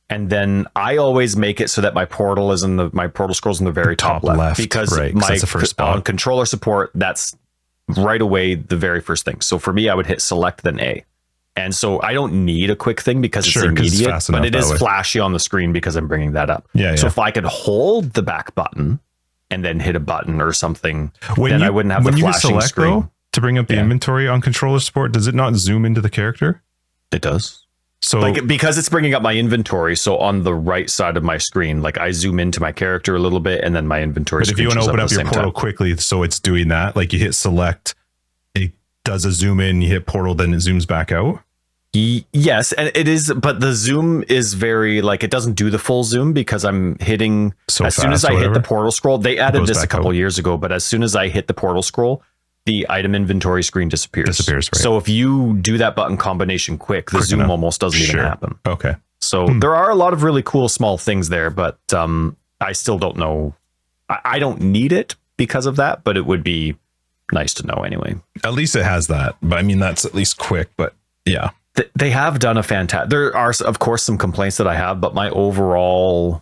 And then I always make it so that my portal scroll's in the very top left because right, 'cause that's the first spot. on controller support, that's right away the very first thing. So for me, I would hit select then A. And so I don't need a quick thing because Sure, it's 'cause it's immediate, fast but enough it that is way. flashy on the screen because I'm bringing that up. Yeah, So yeah. if I could hold the back button and then hit a button or something, When then you, I wouldn't have when the you hit flashing select, screen. though, to bring up the Yeah. inventory on controller support, does it not zoom into the character? It does. So Like, because it's bringing up my inventory, so on the right side of my screen, like I zoom into my character a little bit and then my inventory. but if you want to screen open shows up at your the same portal time. quickly, so it's doing that, like you hit select, it does a zoom in, you hit portal, then it zooms back out. Yes, and it is, but the zoom is very, like, it doesn't do the full zoom because I'm hitting, So as soon as fast or I hit the whatever? portal scroll, they added goes this a back couple out. years ago, but as soon as I hit the portal scroll, the item inventory screen disappears. Disappears, right. So if you do that button combination quick, the Quick zoom enough. almost doesn't even Sure. happen. Okay. So there are a lot of really cool small things there, but I still don't know. I don't need it because of that, but it would be nice to know anyway. At least it has that. But I mean, that's at least quick. But yeah. They have done a fantastic. There are, of course, some complaints that I have, but my overall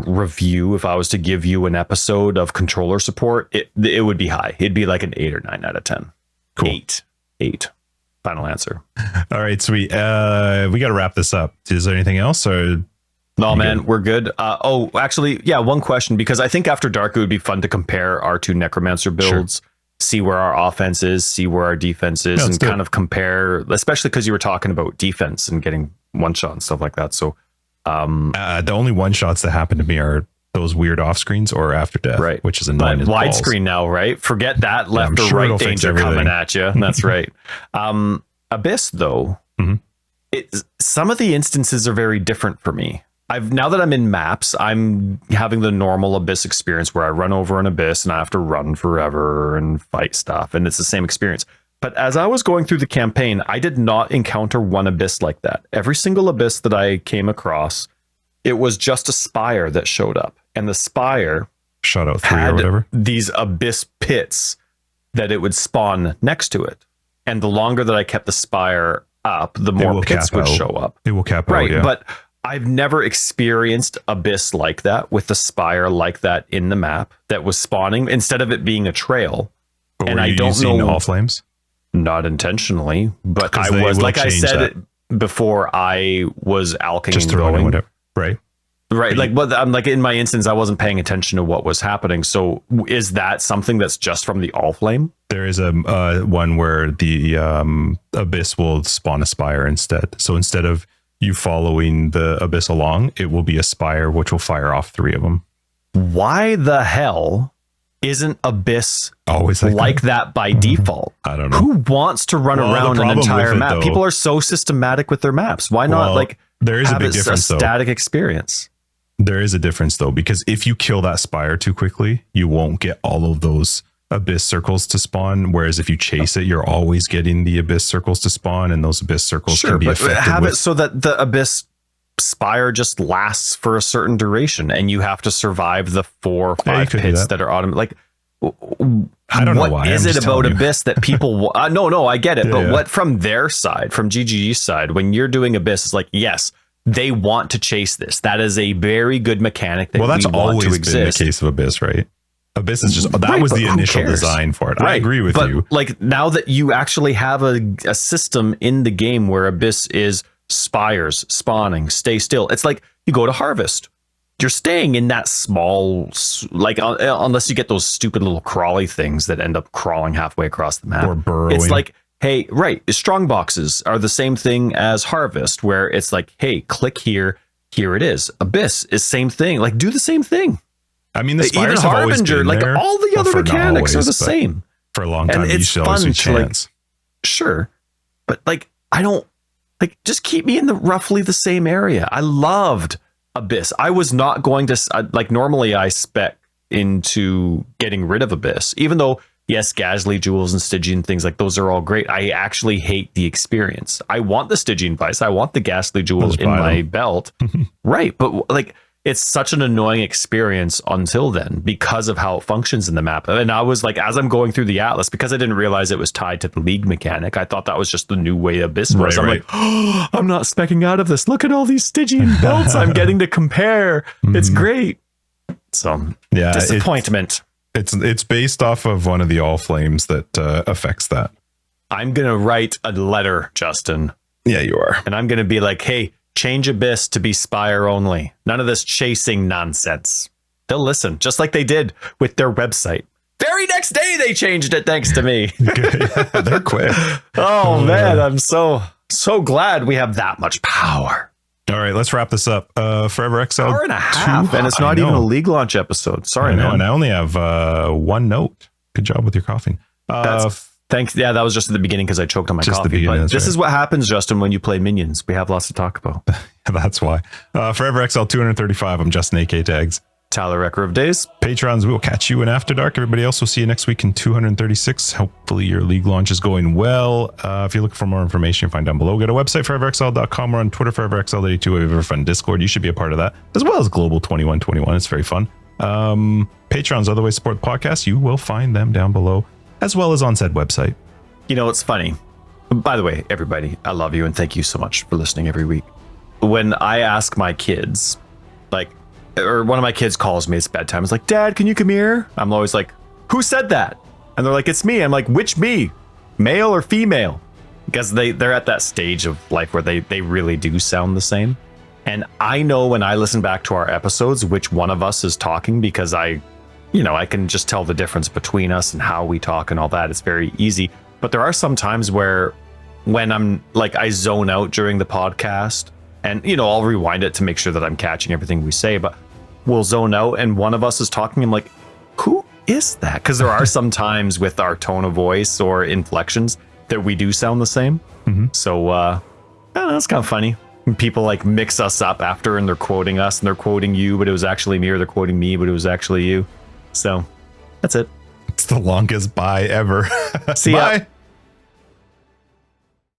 review, if I was to give you an episode of controller support, it would be high. It'd be like an 8 or 9 out of 10. Cool. 8. Final answer. All right, sweet. We got to wrap this up. Is there anything else? Or No, man, we're good. Actually, yeah, one question, because I think after dark, it would be fun to compare our 2 necromancer builds see where our offense is, see where our defense is, and kind of compare, especially because you were talking about defense and getting one shot and stuff like that. So the only one shots that happen to me are those weird off screens or after death, right? Which is annoying. Widescreen now, right? Forget that left or right danger coming at you. That's right. Abyss, though, some of the instances are very different for me. Now that I'm in maps, I'm having the normal Abyss experience where I run over an Abyss and I have to run forever and fight stuff, and it's the same experience. But as I was going through the campaign, I did not encounter one Abyss like that. Every single Abyss that I came across, it was just a spire that showed up, and the spire shot out 3 or whatever. These Abyss pits that it would spawn next to it, and the longer that I kept the spire up, the more pits would show up. It will cap out, yeah. But I've never experienced Abyss like that, with the spire like that in the map that was spawning instead of it being a trail. But and I don't know all flames. Not intentionally, but I was, like I said before, I was alching just throwing and whatever, right? Right. Like, but I'm like, in my instance, I wasn't paying attention to what was happening. So is that something that's just from the all flame? There is a one where the Abyss will spawn a spire instead. So instead of you following the Abyss along, it will be a spire which will fire off 3 of them. Why the hell isn't Abyss always like that by default? I don't know. Who wants to run around an entire map? Though, people are so systematic with their maps. Why not there is a big difference, a static experience? There is a difference though, because if you kill that spire too quickly, you won't get all of those Abyss circles to spawn. Whereas if you chase it, you're always getting the Abyss circles to spawn, and those Abyss circles can be affected. Have it so that the Abyss spire just lasts for a certain duration, and you have to survive the 4 or 5 pits that are automatic. Like, I don't know why. What is it about Abyss that people? No, I get it. But what from their side, from GGG's side, when you're doing Abyss, it's like, yes, they want to chase this. That is a very good mechanic that that's we want always to been exist. the case of Abyss, right? Abyss is just that was the initial design for it. Right. I agree with you. Like, now that you actually have a system in the game where Abyss is spires spawning, stay still. It's like you go to harvest. You're staying in that small, like, unless you get those stupid little crawly things that end up crawling halfway across the map. Or burrowing. It's like, hey, right, strong boxes are the same thing as harvest, where it's like, hey, click here it is. Abyss is same thing. Like, do the same thing. I mean, the spires have always been like there, all the other mechanics are the same. For a long time, and you should always be chance. Sure, but like, I don't just keep me in the roughly the same area. I loved Abyss. I was not going to normally I spec into getting rid of Abyss, even though yes, Ghastly Jewels and Stygian things like those are all great. I actually hate the experience. I want the Stygian Vice. I want the Ghastly Jewels in my belt. Right. But like, it's such an annoying experience until then because of how it functions in the map. And I was like, as I'm going through the Atlas, because I didn't realize it was tied to the League mechanic, I thought that was just the new way Abyss was. I'm like, oh, I'm not specking out of this. Look at all these Stygian belts I'm getting to compare. It's great. So yeah, disappointment. It's based off of one of the all flames that affects that. I'm going to write a letter, Justin. Yeah, you are. And I'm going to be like, hey, change Abyss to be spire only. None of this chasing nonsense. They'll listen, just like they did with their website. Very next day, they changed it thanks to me. Yeah, they're quick. Oh, man, I'm so glad we have that much power. All right, let's wrap this up. Forever Exiled. Hour and a half, and it's not even a League launch episode. Sorry, man. And I only have one note. Good job with your coughing. Thanks. Yeah, that was just at the beginning because I choked on my coffee. But this is what happens, Justin, when you play Minions. We have lots to talk about. That's why. Forever Exiled 235. I'm Justin AK Tags. Tyler Recker of Days. Patrons, we will catch you in After Dark. Everybody else will see you next week in 236. Hopefully your League launch is going well. If you're looking for more information, you can find down below. Go to website foreverexiled.com or on Twitter foreverexiled82. We have a fun Discord. You should be a part of that, as well as Global 2121. It's very fun. Patrons, other ways to support the podcast, you will find them down below, as well as on said website. You know, it's funny. By the way, everybody, I love you and thank you so much for listening every week. When I ask my kids, or one of my kids calls me, it's bedtime. It's like, Dad, can you come here? I'm always like, who said that? And they're like, it's me. I'm like, which me? Male or female? Because they're at that stage of life where they really do sound the same. And I know when I listen back to our episodes, which one of us is talking, because I I can just tell the difference between us and how we talk and all that. It's very easy. But there are some times where when I'm like, I zone out during the podcast and, I'll rewind it to make sure that I'm catching everything we say, but we'll zone out and one of us is talking. I'm like, who is that? Because there are some times with our tone of voice or inflections that we do sound the same. Mm-hmm. So I don't know, it's kind of funny. People like mix us up after and they're quoting us and they're quoting you, but it was actually me, or they're quoting me, but it was actually you. So that's it. It's the longest bye ever. See ya. Bye.